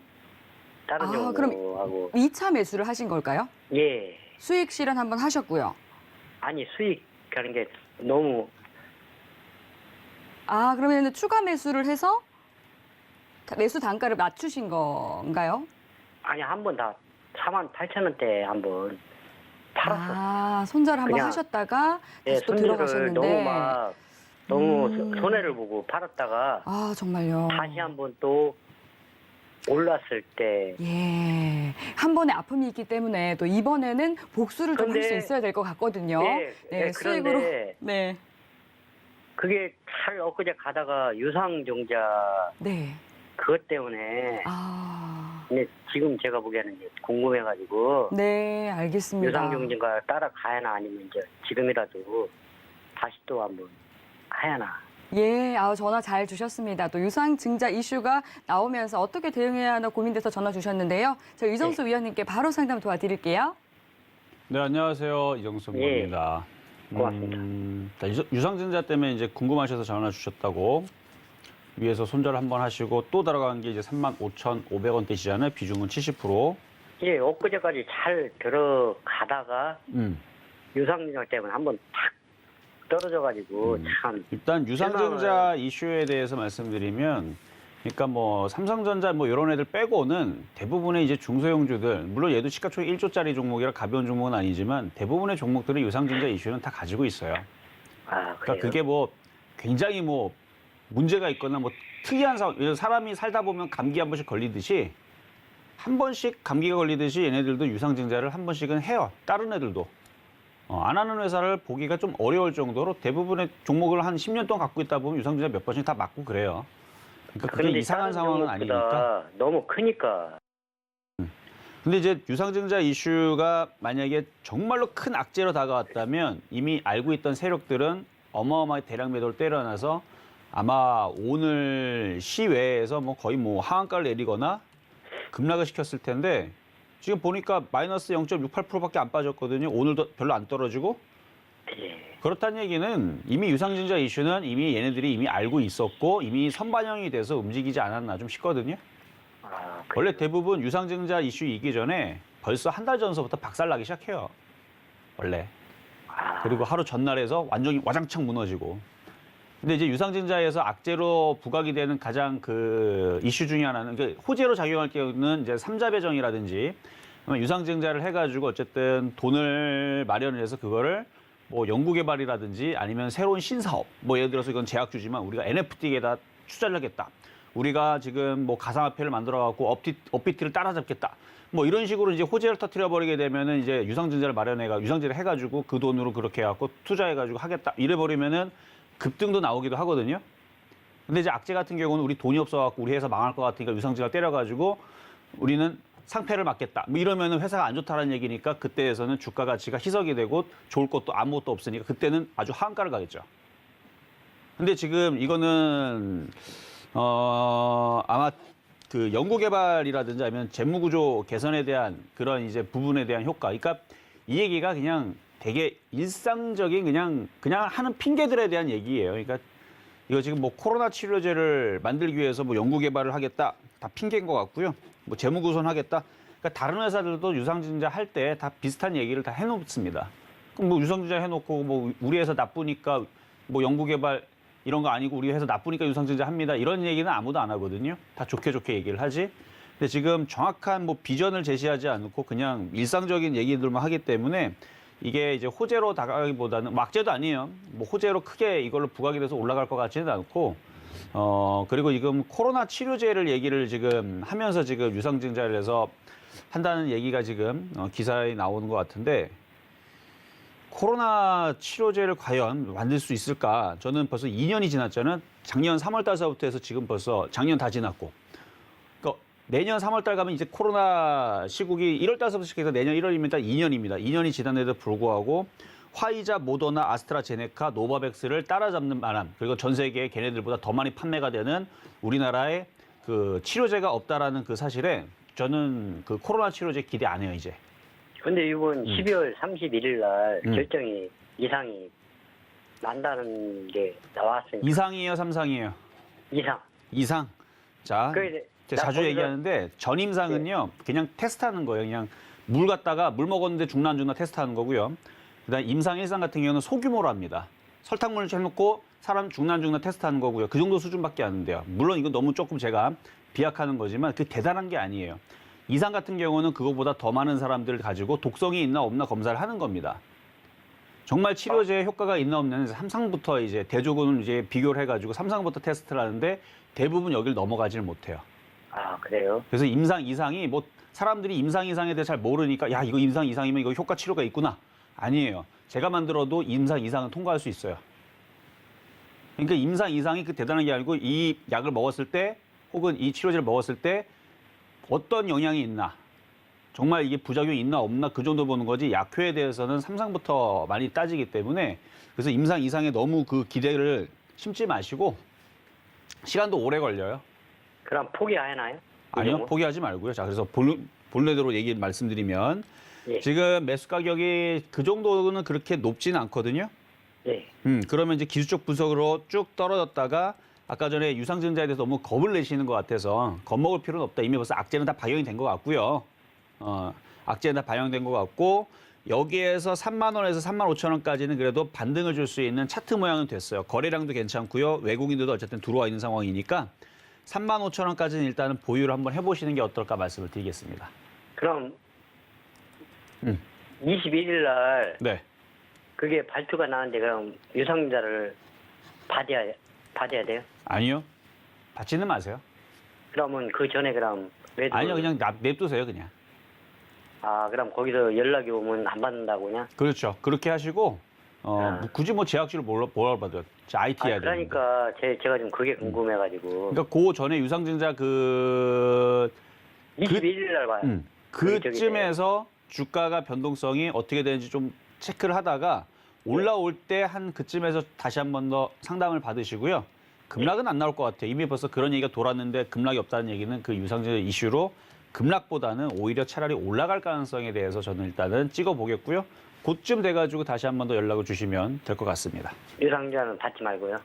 S7: 다른
S2: 아, 그럼
S7: 종목하고
S2: 2차 매수를 하신 걸까요?
S7: 예
S2: 수익 실현 한번 하셨고요.
S7: 아니 수익 하는 게 너무
S2: 아, 그러면 추가 매수를 해서 매수 단가를 맞추신 건가요?
S7: 아니 한 번 다 48,000원대 한번 팔았어.
S2: 아, 손절 한번
S7: 그냥,
S2: 하셨다가
S7: 예,
S2: 다시 또
S7: 손들을
S2: 들어가셨는데.
S7: 너무 손해를 보고 팔았다가
S2: 아, 정말요.
S7: 다시 한번 또 올랐을 때
S2: 예. 한 번에 아픔이 있기 때문에 또 이번에는 복수를 좀 할 수
S7: 근데-
S2: 있어야 될 것 같거든요.
S7: 예, 예,
S2: 수익으로.
S7: 그런데
S2: 네.
S7: 그게 잘 엊그제 가다가 유상종자
S2: 네.
S7: 그것 때문에
S2: 아.
S7: 근데 지금 제가 보기에는 이제 궁금해가지고
S2: 네, 알겠습니다.
S7: 유상종자 따라가야나 아니면 이제 지금이라도 다시 또 한번 하야나.
S2: 예, 전화 잘 주셨습니다. 또 유상증자 이슈가 나오면서 어떻게 대응해야 하나 고민돼서 전화 주셨는데요. 저 이정수 위원님께 바로 상담 도와드릴게요.
S3: 네, 안녕하세요. 이정수
S7: 예.
S3: 의원입니다.
S7: 고맙습니다.
S3: 유상증자 때문에 이제 궁금하셔서 전화 주셨다고 위에서 손절 한번 하시고 또 들어간 게 이제 35,500원대시잖아요. 비중은 70%.
S7: 예, 엊그제까지 잘 들어가다가
S3: 음.
S7: 유상증자 때문에 한번 탁 떨어져가지고 참
S3: 일단 유상증자 이슈에 대해서 말씀드리면, 그러니까 뭐 삼성전자 뭐 이런 애들 빼고는 대부분의 이제 중소형주들, 물론 얘도 시가총액 1조짜리 종목이라 가벼운 종목은 아니지만 대부분의 종목들은 유상증자 이슈는 다 가지고 있어요.
S7: 아,
S3: 그러니까
S7: 그래요?
S3: 그게 뭐 굉장히 뭐 문제가 있거나 뭐 특이한 상황, 사람이 살다 보면 감기 한 번씩 걸리듯이 한 번씩 감기가 걸리듯이 얘네들도 유상증자를 한 번씩은 해요. 다른 애들도. 안 하는 회사를 보기가 좀 어려울 정도로 대부분의 종목을 한 10년 동안 갖고 있다 보면 유상증자 몇 번씩 다 맞고 그래요. 그러니까 그게
S7: 그런데
S3: 이상한
S7: 다른
S3: 상황은
S7: 종목보다
S3: 아니니까.
S7: 너무 크니까
S3: 근데 이제 유상증자 이슈가 만약에 정말로 큰 악재로 다가왔다면 이미 알고 있던 세력들은 어마어마하게 대량 매도를 때려놔서 아마 오늘 시외에서 뭐 거의 뭐 하한가를 내리거나 급락을 시켰을 텐데 지금 보니까 마이너스 0.68%밖에 안 빠졌거든요. 오늘도 별로 안 떨어지고.
S7: 예.
S3: 그렇다는 얘기는 이미 유상증자 이슈는 이미 얘네들이 이미 알고 있었고 이미 선반영이 돼서 움직이지 않았나 좀 싶거든요.
S7: 아,
S3: 원래 대부분 유상증자 이슈 이기 전에 벌써 한 달 전서부터 박살나기 시작해요. 원래. 그리고 하루 전날에서 완전히 와장창 무너지고. 근데 이제 유상증자에서 악재로 부각이 되는 가장 그 이슈 중에 하나는 그 호재로 작용할 경우는 이제 삼자 배정이라든지 유상증자를 해가지고 어쨌든 돈을 마련을 해서 그거를 뭐 연구개발이라든지 아니면 새로운 신사업, 뭐 예를 들어서 이건 제약주지만 우리가 NFT에다 투자를 하겠다. 우리가 지금 뭐 가상화폐를 만들어갖고 업비트를 따라잡겠다. 뭐 이런 식으로 이제 호재를 터뜨려버리게 되면은 이제 유상증자를 유상증자를 해가지고 그 돈으로 그렇게 해갖고 투자해가지고 하겠다. 이래버리면은 급등도 나오기도 하거든요. 근데 이제 악재 같은 경우는 우리 돈이 없어갖고 우리 회사 망할 것 같으니까 유상증자 때려가지고 우리는 상패를 맞겠다. 뭐 이러면은 회사가 안 좋다는 얘기니까 그때에서는 주가 가치가 희석이 되고 좋을 것도 아무것도 없으니까 그때는 아주 하한가를 가겠죠. 근데 지금 이거는 아마 그 연구개발이라든지 아니면 재무구조 개선에 대한 그런 이제 부분에 대한 효과. 그러니까 이 얘기가 그냥 되게 일상적인 그냥 하는 핑계들에 대한 얘기예요. 그러니까 이거 지금 뭐 코로나 치료제를 만들기 위해서 뭐 연구개발을 하겠다. 다 핑계인 것 같고요. 뭐 재무구손하겠다. 그러니까 다른 회사들도 유상증자 할 때 다 비슷한 얘기를 다 해놓습니다. 그럼 뭐 유상증자 해놓고 뭐 우리 회사 나쁘니까 뭐 연구개발 이런 거 아니고 우리 회사 나쁘니까 유상증자 합니다. 이런 얘기는 아무도 안 하거든요. 다 좋게 얘기를 하지. 근데 지금 정확한 뭐 비전을 제시하지 않고 그냥 일상적인 얘기들만 하기 때문에 이게 이제 호재로 다가가기보다는 악재도 아니에요. 뭐 호재로 크게 이걸로 부각이 돼서 올라갈 것 같지는 않고 그리고 지금 코로나 치료제를 얘기를 지금 하면서 지금 유상증자를 해서 한다는 얘기가 지금 기사에 나오는 것 같은데 코로나 치료제를 과연 만들 수 있을까? 저는 벌써 2년이 지났잖아요. 작년 3월 달서부터 해서 지금 벌써 작년 다 지났고. 그러니까 내년 3월 달 가면 이제 코로나 시국이 1월 달서부터 시작해서 내년 1월이면 딱 2년입니다. 2년이 지났는데도 불구하고 화이자, 모더나, 아스트라제네카, 노바백스를 따라잡는 바람, 그리고 전 세계에 걔네들보다 더 많이 판매가 되는 우리나라에 그 치료제가 없다라는 그 사실에 저는 그 코로나 치료제 기대 안 해요, 이제.
S7: 근데 이번 12월 31일 날 결정이 이상이 난다는 게 나왔으니까.
S3: 이상이에요, 삼상이에요? 이상. 자, 제가 자주 얘기하는데 전임상은요, 그냥 테스트하는 거예요. 그냥 물 먹었는데 죽나 안 죽나 테스트하는 거고요. 그다음 임상, 일상 같은 경우는 소규모로 합니다. 설탕물을 해놓고 사람 죽나 안 죽나 테스트하는 거고요. 그 정도 수준밖에 안 돼요. 물론 이건 너무 조금 제가 비약하는 거지만 그 대단한 게 아니에요. 이상 같은 경우는 그거보다 더 많은 사람들을 가지고 독성이 있나 없나 검사를 하는 겁니다. 정말 치료제에 효과가 있나 없나는 삼상부터 이제 대조군을 이제 비교를 해가지고 삼상부터 테스트를 하는데 대부분 여기를 넘어가지를 못해요.
S7: 아, 그래요?
S3: 그래서 임상 이상이 뭐 사람들이 임상 이상에 대해 잘 모르니까 야 이거 임상 이상이면 이거 효과 치료가 있구나. 아니에요. 제가 만들어도 임상 이상은 통과할 수 있어요. 그러니까 임상 이상이 그 대단한 게 아니고 이 약을 먹었을 때 혹은 이 치료제를 먹었을 때 어떤 영향이 있나, 정말 이게 부작용이 있나 없나 그 정도 보는 거지 약효에 대해서는 삼상부터 많이 따지기 때문에 그래서 임상 이상에 너무 그 기대를 심지 마시고 시간도 오래 걸려요.
S7: 그럼 포기하나요?
S3: 아니요, 포기하지 말고요. 자, 그래서 본래대로 말씀드리면
S7: 예.
S3: 지금 매수 가격이 그 정도는 그렇게 높지는 않거든요.
S7: 예.
S3: 그러면 이제 기술적 분석으로 쭉 떨어졌다가 아까 전에 유상증자에 대해서 너무 겁을 내시는 것 같아서 겁먹을 필요는 없다. 이미 벌써 악재는 다 반영이 된 것 같고요. 악재는 다 반영된 것 같고 여기에서 3만 원에서 3만 5천 원까지는 그래도 반등을 줄 수 있는 차트 모양은 됐어요. 거래량도 괜찮고요. 외국인들도 어쨌든 들어와 있는 상황이니까 3만 5천 원까지는 일단은 보유를 한번 해보시는 게 어떨까 말씀을 드리겠습니다.
S7: 그럼 21일 날
S3: 네.
S7: 그게 발표가 나는데 그럼 유상자를 받아야 돼요?
S3: 아니요. 받지는 마세요.
S7: 그러면 그 전에 그럼 매도
S3: 아니요. 그냥 냅두세요. 그냥.
S7: 아, 그럼 거기서 연락이 오면 안 받는다고 그냥?
S3: 그렇죠. 그렇게 하시고 굳이 뭐 제약주를 뭐라 받아요. IT 해야 되는데.
S7: 그러니까 제가 좀 그게 궁금해가지고
S3: 그러니까 그 전에 유상증자 그
S7: 21일 날 봐요.
S3: 그쯤에서 주가가 변동성이 어떻게 되는지 좀 체크를 하다가 올라올 때 한 그쯤에서 다시 한 번 더 상담을 받으시고요. 급락은 안 나올 것 같아요. 이미 벌써 그런 얘기가 돌았는데 급락이 없다는 얘기는 그 유상증자 이슈로 급락보다는 오히려 차라리 올라갈 가능성에 대해서 저는 일단은 찍어보겠고요. 그쯤 돼가지고 다시 한 번 더 연락을 주시면 될 것 같습니다.
S7: 유상자는 받지 말고요.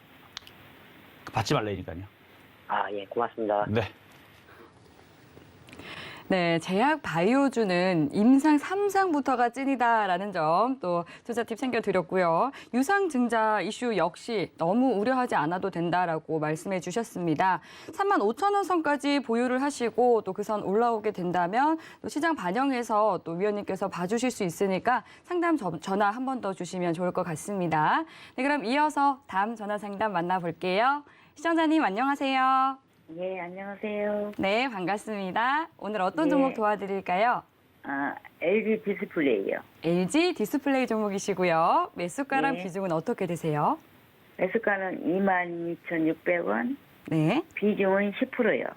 S3: 받지 말라니까요.
S7: 아, 예, 고맙습니다.
S3: 네.
S2: 네, 제약 바이오주는 임상 3상부터가 찐이다라는 점 또 투자 팁 챙겨드렸고요. 유상증자 이슈 역시 너무 우려하지 않아도 된다라고 말씀해 주셨습니다. 3만 5천 원 선까지 보유를 하시고 또 그 선 올라오게 된다면 또 시장 반영해서 또 위원님께서 봐주실 수 있으니까 상담 전화 한 번 더 주시면 좋을 것 같습니다. 네, 그럼 이어서 다음 전화 상담 만나볼게요. 시청자님 안녕하세요.
S8: 네, 안녕하세요.
S2: 네, 반갑습니다. 오늘 어떤
S8: 네.
S2: 종목 도와드릴까요?
S8: LG 디스플레이요.
S2: LG 디스플레이 종목이시고요. 매수가랑
S8: 네.
S2: 비중은 어떻게 되세요?
S8: 매수가는 22,600원,
S2: 네,
S8: 비중은 10%요.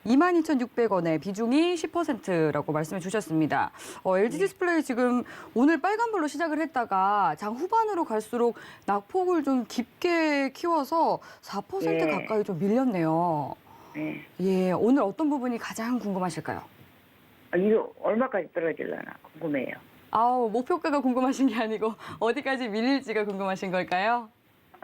S2: 22,600원에 비중이 10%라고 말씀해 주셨습니다. LG 디스플레이 지금 오늘 빨간불로 시작을 했다가 장 후반으로 갈수록 낙폭을 좀 깊게 키워서 4%
S8: 네.
S2: 가까이 좀 밀렸네요.
S8: 네.
S2: 예, 오늘 어떤 부분이 가장 궁금하실까요?
S8: 이거 얼마까지 떨어질려나 궁금해요.
S2: 아우, 목표가가 궁금하신 게 아니고 어디까지 밀릴지가 궁금하신 걸까요?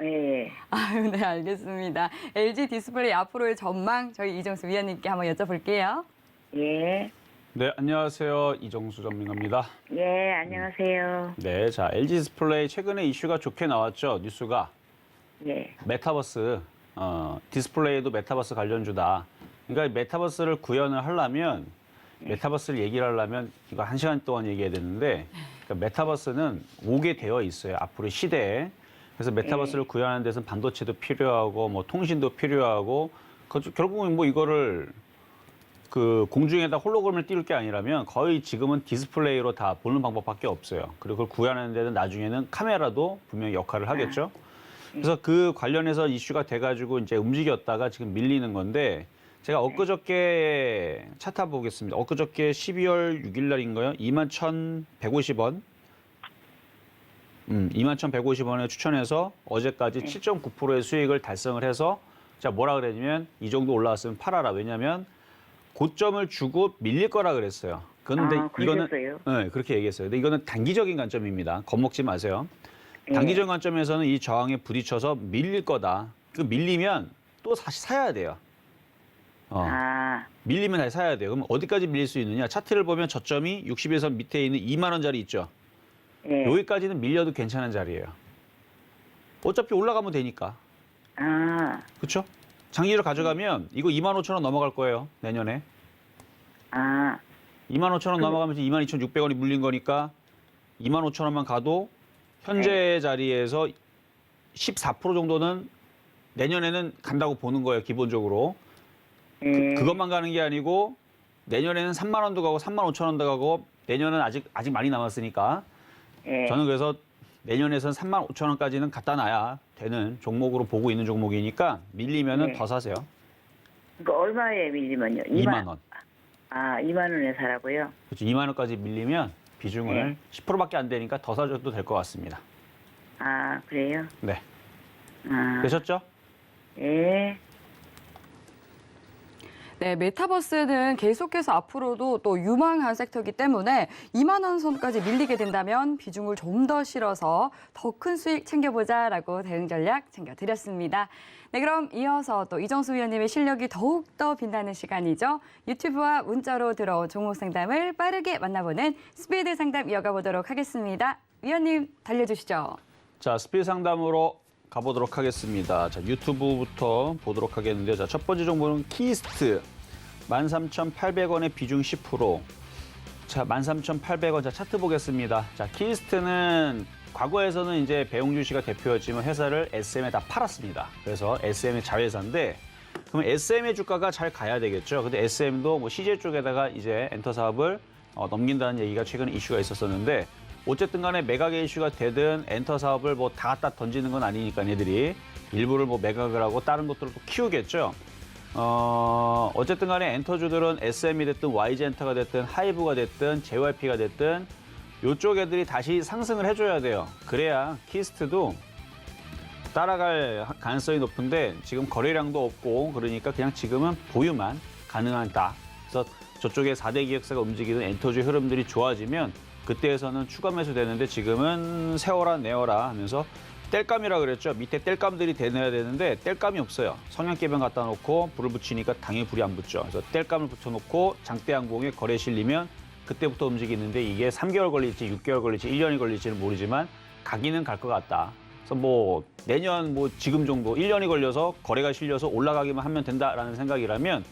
S8: 예.
S2: 아유, 네, 알겠습니다. LG 디스플레이 앞으로의 전망 저희 이정수 위원님께 한번 여쭤볼게요.
S8: 예.
S3: 네, 안녕하세요. 이정수 전문가입니다.
S8: 예, 안녕하세요.
S3: 네, 자, LG 디스플레이 최근에 이슈가 좋게 나왔죠, 뉴스가.
S8: 예.
S3: 메타버스, 디스플레이도 메타버스 관련주다. 그러니까 메타버스를 구현을 하려면, 메타버스를 얘기를 하려면 이거 1시간 동안 얘기해야 되는데, 그러니까 메타버스는 오게 되어 있어요. 앞으로 시대에. 그래서 메타버스를 구현하는 데서는 반도체도 필요하고, 뭐 통신도 필요하고, 결국은 뭐 이거를 그 공중에다 홀로그램을 띄울 게 아니라면 거의 지금은 디스플레이로 다 보는 방법밖에 없어요. 그리고 그걸 구현하는 데는 나중에는 카메라도 분명히 역할을 하겠죠. 그래서 그 관련해서 이슈가 돼가지고 이제 움직였다가 지금 밀리는 건데, 제가 엊그저께 차트 보겠습니다. 엊그저께 12월 6일 날인가요? 21,150원. 21,150원에 추천해서 어제까지 7.9%의 수익을 달성을 해서, 자, 뭐라 그랬냐면 이 정도 올라왔으면 팔아라. 왜냐면 고점을 주고 밀릴 거라 그랬어요. 그런데 이거는,
S8: 그러셨어요?
S3: 네, 그렇게 얘기했어요. 근데 이거는 단기적인 관점입니다. 겁먹지 마세요. 단기적 관점에서는 이 저항에 부딪혀서 밀릴 거다. 그 밀리면 또 다시 사야 돼요. 밀리면 다시 사야 돼요. 그럼 어디까지 밀릴 수 있느냐? 차트를 보면 저점이 60에서 밑에 있는 2만 원짜리 있죠.
S8: 예.
S3: 여기까지는 밀려도 괜찮은 자리예요. 어차피 올라가면 되니까. 그렇죠? 장기로 가져가면 이거 25,000원 넘어갈 거예요. 내년에. 25,000원 넘어가면 22,600원이 물린 거니까 25,000원만 가도 현재 자리에서 14% 정도는 내년에는 간다고 보는 거예요. 기본적으로. 그것만 가는 게 아니고 내년에는 3만 원도 가고 3만 5천 원도 가고 내년은 아직 많이 남았으니까 저는 그래서 내년에선 3만 5천 원까지는 갖다 놔야 되는 종목으로 보고 있는 종목이니까 밀리면은 더 사세요.
S8: 그러니까 얼마에 밀리면요?
S3: 2만 원.
S8: 2만 원에 사라고요?
S3: 그렇죠. 2만 원까지 밀리면 비중을 10%밖에 안 되니까 더 사줘도 될 것 같습니다.
S8: 그래요?
S3: 네. 되셨죠?
S8: 예.
S2: 네, 메타버스는 계속해서 앞으로도 또 유망한 섹터이기 때문에 2만 원 선까지 밀리게 된다면 비중을 좀 더 실어서 더 큰 수익 챙겨보자라고 대응 전략 챙겨드렸습니다. 네, 그럼 이어서 또 이정수 위원님의 실력이 더욱더 빛나는 시간이죠. 유튜브와 문자로 들어온 종목 상담을 빠르게 만나보는 스피드 상담 이어가 보도록 하겠습니다. 위원님 달려주시죠.
S3: 자, 스피드 상담으로 가보도록 하겠습니다. 자, 유튜브부터 보도록 하겠는데요. 자, 첫 번째 정보는 키스트 13,800원의 비중 10%. 자, 13,800원. 자, 차트 보겠습니다. 자, 키스트는 과거에서는 이제 배용준 씨가 대표였지만 회사를 SM에 다 팔았습니다. 그래서 SM의 자회사인데, 그러면 SM의 주가가 잘 가야 되겠죠. 근데 SM도 뭐 CJ 쪽에다가 이제 엔터 사업을 넘긴다는 얘기가 최근에 이슈가 있었었는데, 어쨌든 간에 매각의 이슈가 되든 엔터 사업을 뭐 다 갖다 던지는 건 아니니까 얘들이 일부를 뭐 매각을 하고 다른 것들을 또 키우겠죠. 어쨌든 간에 엔터주들은 SM이 됐든 YG 엔터가 됐든 하이브가 됐든 JYP가 됐든 이쪽 애들이 다시 상승을 해줘야 돼요. 그래야 키스트도 따라갈 가능성이 높은데 지금 거래량도 없고 그러니까 그냥 지금은 보유만 가능하다. 그래서 저쪽에 4대 기획사가 움직이는 엔터주 흐름들이 좋아지면 그때에서는 추가 매수 되는데 지금은 세워라 내어라 하면서 땔감이라 그랬죠. 밑에 땔감들이 대내야 되는데 땔감이 없어요. 성냥개변 갖다 놓고 불을 붙이니까 당연히 불이 안 붙죠. 그래서 땔감을 붙여놓고 장대항공에 거래 실리면 그때부터 움직이는데 이게 3개월 걸릴지 6개월 걸릴지 1년이 걸릴지는 모르지만 가기는 갈 것 같다. 그래서 뭐 내년 뭐 지금 정도 1년이 걸려서 거래가 실려서 올라가기만 하면 된다라는 생각이라면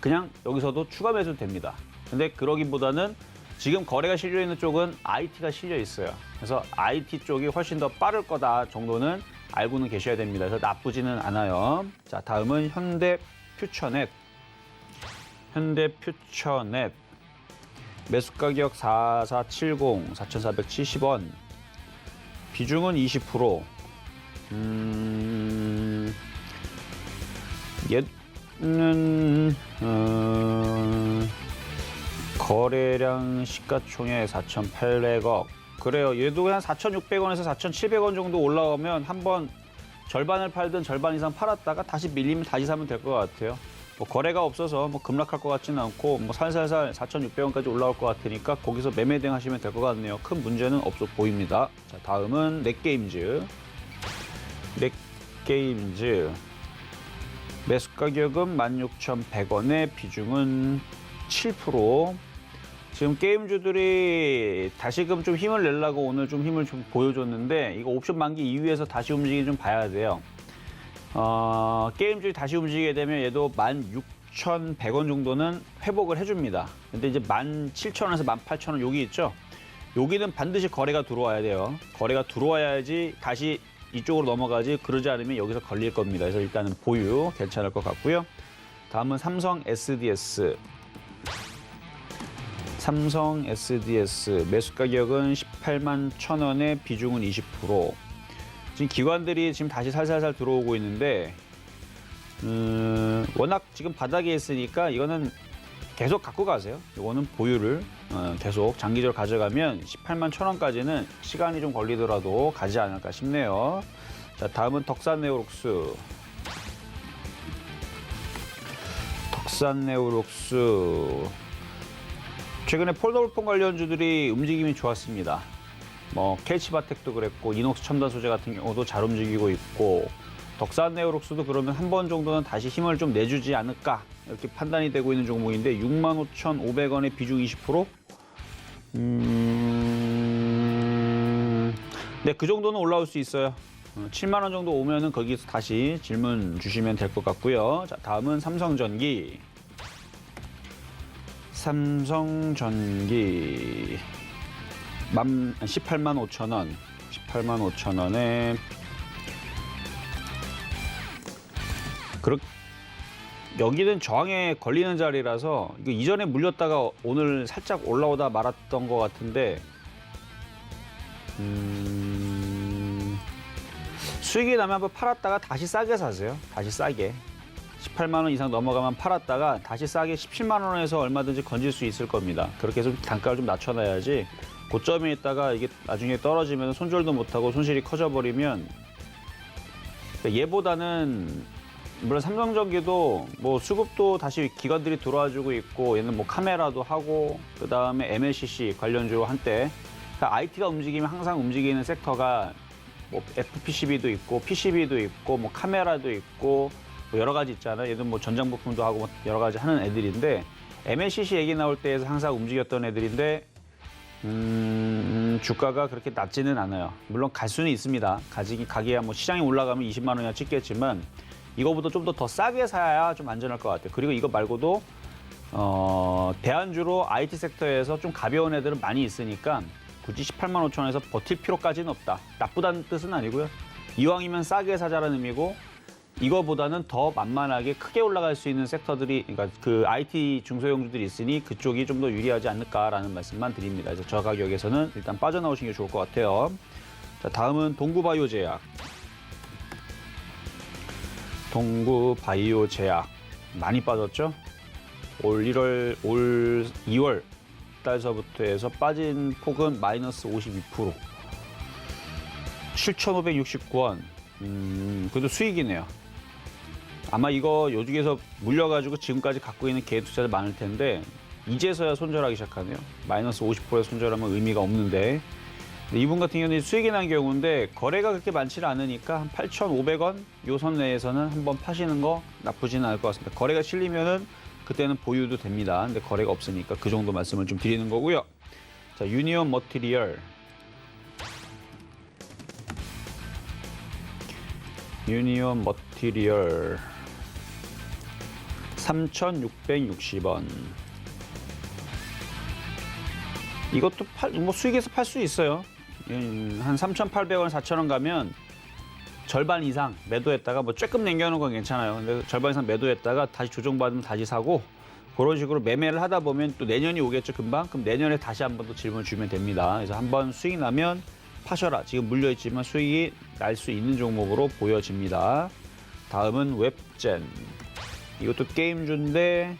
S3: 그냥 여기서도 추가 매수 됩니다. 근데 그러기보다는 지금 거래가 실려 있는 쪽은 IT가 실려 있어요. 그래서 IT 쪽이 훨씬 더 빠를 거다 정도는 알고는 계셔야 됩니다. 그래서 나쁘지는 않아요. 자, 다음은 현대퓨처넷. 현대퓨처넷. 매수 가격 4470, 4,470원. 비중은 20%. 얘는 거래량 시가총액 4,800억. 그래요. 얘도 그냥 4,600원에서 4,700원 정도 올라오면 한번 절반을 팔든 절반 이상 팔았다가 다시 밀리면 다시 사면 될 것 같아요. 뭐 거래가 없어서 뭐 급락할 것 같지는 않고 뭐 살살살 4,600원까지 올라올 것 같으니까 거기서 매매 대응하시면 될 것 같네요. 큰 문제는 없어 보입니다. 자, 다음은 넷게임즈. 넷게임즈. 매수 가격은 16,100원에 비중은 7%. 지금 게임주들이 다시금 좀 힘을 내려고 오늘 좀 힘을 좀 보여줬는데 이거 옵션 만기 이후에서 다시 움직이기 좀 봐야 돼요. 게임주들이 다시 움직이게 되면 얘도 16,100원 정도는 회복을 해줍니다. 근데 이제 17,000원에서 18,000원 여기 있죠? 여기는 반드시 거래가 들어와야 돼요. 거래가 들어와야지 다시 이쪽으로 넘어가지, 그러지 않으면 여기서 걸릴 겁니다. 그래서 일단은 보유 괜찮을 것 같고요. 다음은 삼성 SDS. 삼성 SDS 매수 가격은 18만 1,000원에 비중은 20%. 지금 기관들이 지금 다시 살살살 들어오고 있는데 워낙 지금 바닥에 있으니까 이거는 계속 갖고 가세요. 이거는 보유를 계속 장기적으로 가져가면 18만 1,000원까지는 시간이 좀 걸리더라도 가지 않을까 싶네요. 자, 다음은 덕산네오록스. 덕산네오록스. 최근에 폴더블폰 관련주들이 움직임이 좋았습니다. 뭐 캐치바텍도 그랬고 이녹스 첨단 소재 같은 경우도 잘 움직이고 있고 덕산네오록스도 그러면 한 번 정도는 다시 힘을 좀 내주지 않을까 이렇게 판단이 되고 있는 종목인데 65,500원에 비중 20%? 네, 그 정도는 올라올 수 있어요. 7만 원 정도 오면은 거기서 다시 질문 주시면 될 것 같고요. 자, 다음은 삼성전기. 삼성전기 18만 5천원. 18만 5천원에 여기는 저항에 걸리는 자리라서 이거 이전에 물렸다가 오늘 살짝 올라오다 말았던 것 같은데 수익이 나면 한번 팔았다가 다시 싸게 사세요. 다시 싸게 18만 원 이상 넘어가면 팔았다가 다시 싸게 17만 원에서 얼마든지 건질 수 있을 겁니다. 그렇게 해서 단가를 좀 낮춰놔야지 고점에 있다가 이게 나중에 떨어지면 손절도 못하고 손실이 커져버리면 얘보다는 물론 삼성전기도 뭐 수급도 다시 기관들이 들어와주고 있고 얘는 뭐 카메라도 하고 그 다음에 MLCC 관련주로 한때 그러니까 IT가 움직이면 항상 움직이는 섹터가 뭐 FPCB도 있고 PCB도 있고 뭐 카메라도 있고 뭐 여러 가지 있잖아요. 얘도 뭐 전장 부품도 하고 뭐 여러 가지 하는 애들인데 MLCC 얘기 나올 때에서 항상 움직였던 애들인데 주가가 그렇게 낮지는 않아요. 물론 갈 수는 있습니다. 가기야 뭐 시장이 올라가면 20만 원이나 찍겠지만 이거보다 좀 더 싸게 사야 좀 안전할 것 같아요. 그리고 이거 말고도 대안주로 IT 섹터에서 좀 가벼운 애들은 많이 있으니까 굳이 18만 5천 원에서 버틸 필요까지는 없다. 나쁘다는 뜻은 아니고요. 이왕이면 싸게 사자라는 의미고 이거보다는 더 만만하게 크게 올라갈 수 있는 섹터들이 그러니까 그 IT 중소형주들이 있으니 그쪽이 좀 더 유리하지 않을까라는 말씀만 드립니다. 그래서 저 가격에서는 일단 빠져나오시는 게 좋을 것 같아요. 자, 다음은 동구바이오제약. 동구바이오제약 많이 빠졌죠? 올 2월 달서부터 해서 빠진 폭은 마이너스 52%. 7,569원. 그래도 수익이네요. 아마 이거 요중에서 물려가지고 지금까지 갖고 있는 개인 투자자 많을 텐데 이제서야 손절하기 시작하네요. 마이너스 50%에 손절하면 의미가 없는데 이분 같은 경우는 수익이 난 경우인데 거래가 그렇게 많지는 않으니까 한 8,500원 요 선 내에서는 한번 파시는 거 나쁘지는 않을 것 같습니다. 거래가 실리면은 그때는 보유도 됩니다. 근데 거래가 없으니까 그 정도 말씀을 좀 드리는 거고요. 자, 유니온 머티리얼. 유니온 머티리얼 3,660원. 이것도 뭐 수익에서 팔 수 있어요. 한 3,800원, 4,000원 가면 절반 이상 매도했다가 뭐 조금 남겨놓은 건 괜찮아요. 근데 절반 이상 매도했다가 다시 조정받으면 다시 사고 그런 식으로 매매를 하다 보면 또 내년이 오겠죠, 금방. 그럼 내년에 다시 한 번 더 질문 주면 됩니다. 그래서 한번 수익 나면 파셔라. 지금 물려있지만 수익이 날 수 있는 종목으로 보여집니다. 다음은 웹젠. 이것도 게임주인데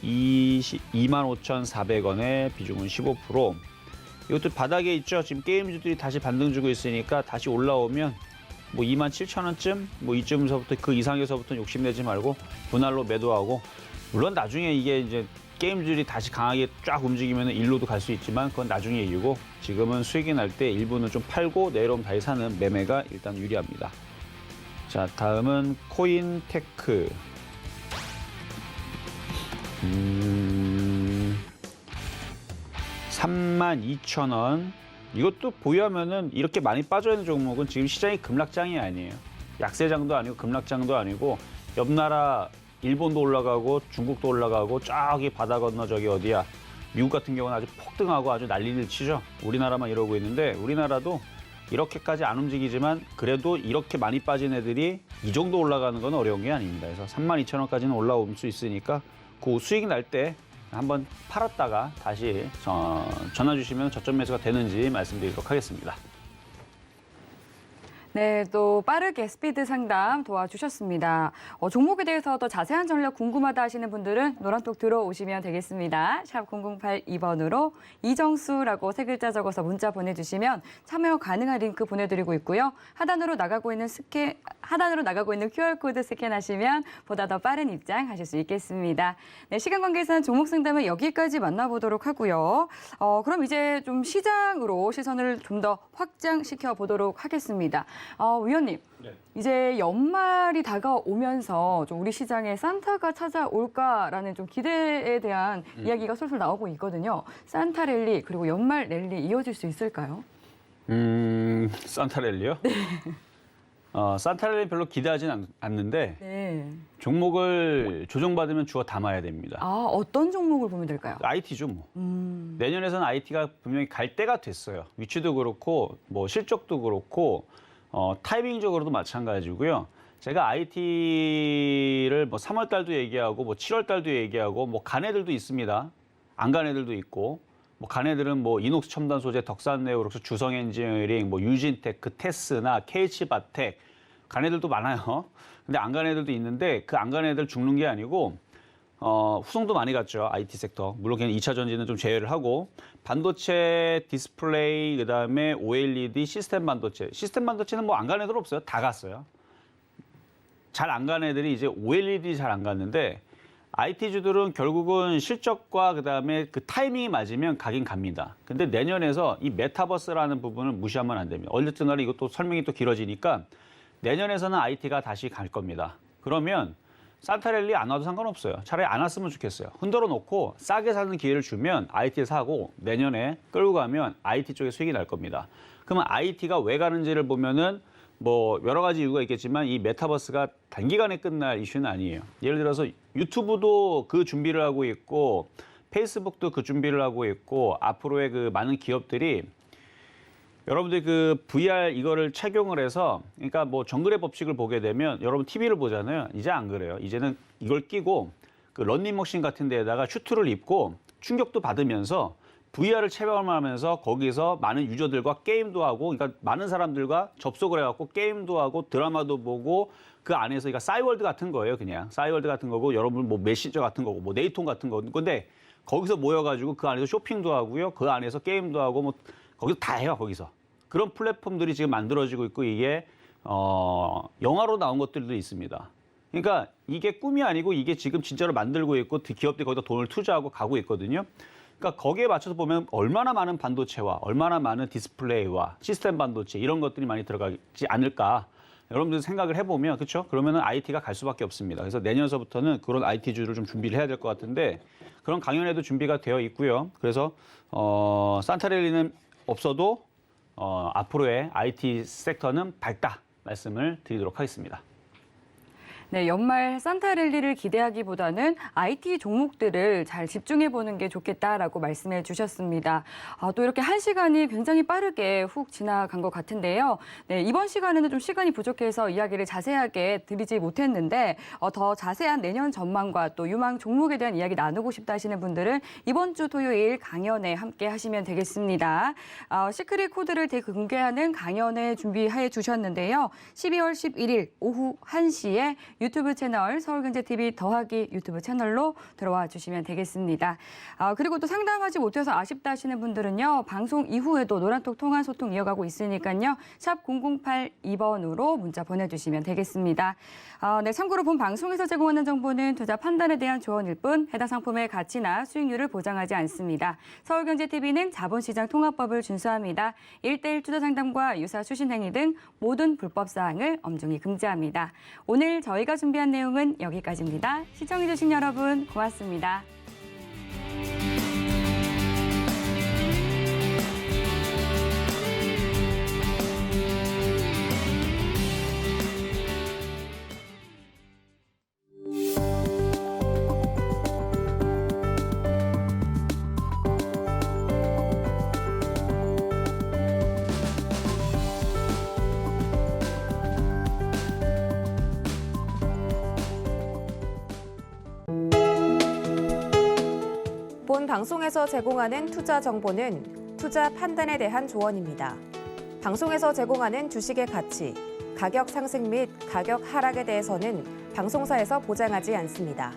S3: 25,400원에 비중은 15%. 이것도 바닥에 있죠. 지금 게임주들이 다시 반등 주고 있으니까 다시 올라오면 뭐 27,000원쯤 뭐 이쯤서부터 그 이상에서부터 욕심내지 말고 분할로 매도하고 물론 나중에 이게 이제 게임주들이 다시 강하게 쫙 움직이면 일로도 갈 수 있지만 그건 나중에 이유고 지금은 수익이 날 때 일부는 좀 팔고 내려오면 다시 사는 매매가 일단 유리합니다. 자, 다음은 코인테크. 32,000원. 이것도 보유하면은 이렇게 많이 빠져 있는 종목은 지금 시장이 급락장이 아니에요. 약세장도 아니고 급락장도 아니고 옆 나라 일본도 올라가고 중국도 올라가고 저기 바다 건너 저기 어디야 미국 같은 경우는 아주 폭등하고 아주 난리를 치죠. 우리나라만 이러고 있는데 우리나라도 이렇게까지 안 움직이지만 그래도 이렇게 많이 빠진 애들이 이 정도 올라가는 건 어려운 게 아닙니다. 그래서 32,000원까지는 올라올 수 있으니까 그 수익이 날 때 한번 팔았다가 다시 전화 주시면 저점 매수가 되는지 말씀드리도록 하겠습니다.
S2: 네, 또 빠르게 스피드 상담 도와주셨습니다. 종목에 대해서 더 자세한 전략 궁금하다 하시는 분들은 노란톡 들어오시면 되겠습니다. 샵 0082번으로 이정수라고 세 글자 적어서 문자 보내주시면 참여 가능한 링크 보내드리고 있고요. 하단으로 나가고 있는 QR코드 스캔하시면 보다 더 빠른 입장하실 수 있겠습니다. 네, 시간 관계상 종목 상담은 여기까지 만나보도록 하고요. 그럼 이제 좀 시장으로 시선을 좀 더 확장시켜 보도록 하겠습니다. 위원님,
S3: 네.
S2: 이제 연말이 다가오면서 좀 우리 시장에 산타가 찾아올까라는 좀 기대에 대한 이야기가 솔솔 나오고 있거든요. 산타 랠리 그리고 연말 랠리 이어질 수 있을까요?
S3: 산타 랠리요? 네. 산타 랠리 별로 기대하진 않는데
S2: 네.
S3: 종목을 조정받으면 주워 담아야 됩니다.
S2: 어떤 종목을 보면 될까요?
S3: IT죠, 뭐. 내년에서는 IT가 분명히 갈 때가 됐어요. 위치도 그렇고, 뭐 실적도 그렇고, 타이밍적으로도 마찬가지고요. 제가 IT를 뭐 3월 달도 얘기하고, 뭐 7월 달도 얘기하고, 뭐 간 애들도 있습니다. 안 간 애들도 있고, 뭐 간 애들은 뭐 이녹스 첨단 소재, 덕산네오록스, 주성 엔지니어링, 뭐 유진테크, 테스나, KH바텍, 간 애들도 많아요. 근데 안 간 애들도 있는데 그 안 간 애들 죽는 게 아니고 후송도 많이 갔죠. IT 섹터. 물론 그냥 2차 전지는 좀 제외를 하고 반도체, 디스플레이, 그다음에 OLED, 시스템 반도체. 시스템 반도체는 뭐 안 간 애들 없어요. 다 갔어요. 잘 안 간 애들이 이제 OLED 잘 안 갔는데 IT주들은 결국은 실적과 그다음에 그 타이밍이 맞으면 가긴 갑니다. 근데 내년에서 이 메타버스라는 부분을 무시하면 안 됩니다. 어쨌든 간에 이것도 설명이 또 길어지니까 내년에서는 IT가 다시 갈 겁니다. 그러면 산타랠리 안 와도 상관없어요. 차라리 안 왔으면 좋겠어요. 흔들어 놓고 싸게 사는 기회를 주면 IT 사고 내년에 끌고 가면 IT 쪽에 수익이 날 겁니다. 그러면 IT가 왜 가는지를 보면은 뭐 여러 가지 이유가 있겠지만 이 메타버스가 단기간에 끝날 이슈는 아니에요. 예를 들어서 유튜브도 그 준비를 하고 있고 페이스북도 그 준비를 하고 있고 앞으로의 그 많은 기업들이 여러분들 그 VR 이거를 착용을 해서 그러니까 뭐 정글의 법칙을 보게 되면 여러분 TV를 보잖아요. 이제 안 그래요. 이제는 이걸 끼고 그 런닝머신 같은 데에다가 슈트를 입고 충격도 받으면서 VR을 체험하면서 거기서 많은 유저들과 게임도 하고 그러니까 많은 사람들과 접속을 해갖고 게임도 하고 드라마도 보고 그 안에서 그러니까 싸이월드 같은 거예요. 그냥 싸이월드 같은 거고 여러분 뭐 메신저 같은 거고 뭐 네이톤 같은 건데 거기서 모여가지고 그 안에서 쇼핑도 하고요. 그 안에서 게임도 하고 뭐 거기서 다 해요. 거기서. 그런 플랫폼들이 지금 만들어지고 있고 이게 영화로 나온 것들도 있습니다. 그러니까 이게 꿈이 아니고 이게 지금 진짜로 만들고 있고 기업들이 거기다 돈을 투자하고 가고 있거든요. 그러니까 거기에 맞춰서 보면 얼마나 많은 반도체와 얼마나 많은 디스플레이와 시스템 반도체 이런 것들이 많이 들어가지 않을까. 여러분들 생각을 해보면 그렇죠? 그러면은 IT가 갈 수밖에 없습니다. 그래서 내년서부터는 그런 IT주를 좀 준비를 해야 될 것 같은데 그런 강연에도 준비가 되어 있고요. 그래서 산타랠리는 없어도 앞으로의 IT 섹터는 밝다 말씀을 드리도록 하겠습니다.
S2: 네, 연말 산타랠리를 기대하기보다는 IT 종목들을 잘 집중해보는 게 좋겠다라고 말씀해 주셨습니다. 또 이렇게 한 시간이 굉장히 빠르게 훅 지나간 것 같은데요. 네, 이번 시간에는 좀 시간이 부족해서 이야기를 자세하게 드리지 못했는데 더 자세한 내년 전망과 또 유망 종목에 대한 이야기 나누고 싶다 하시는 분들은 이번 주 토요일 강연에 함께 하시면 되겠습니다. 시크릿 코드를 대공개하는 강연에 준비해 주셨는데요. 12월 11일 오후 1시에 유튜브 채널 서울경제TV 더하기 유튜브 채널로 들어와 주시면 되겠습니다. 그리고 또 상담하지 못해서 아쉽다 하시는 분들은요. 방송 이후에도 노란톡 통한 소통 이어가고 있으니까요. 샵 0082번으로 문자 보내주시면 되겠습니다. 네, 참고로 본 방송에서 제공하는 정보는 투자 판단에 대한 조언일 뿐 해당 상품의 가치나 수익률을 보장하지 않습니다. 서울경제TV는 자본시장 통합법을 준수합니다. 1:1 투자 상담과 유사 추신 행위 등 모든 불법 사항을 엄중히 금지합니다. 오늘 저희가 준비한 내용은 여기까지입니다. 시청해주신 여러분 고맙습니다.
S1: 본 방송에서 제공하는 투자 정보는 투자 판단에 대한 조언입니다. 방송에서 제공하는 주식의 가치, 가격 상승 및 가격 하락에 대해서는 방송사에서 보장하지 않습니다.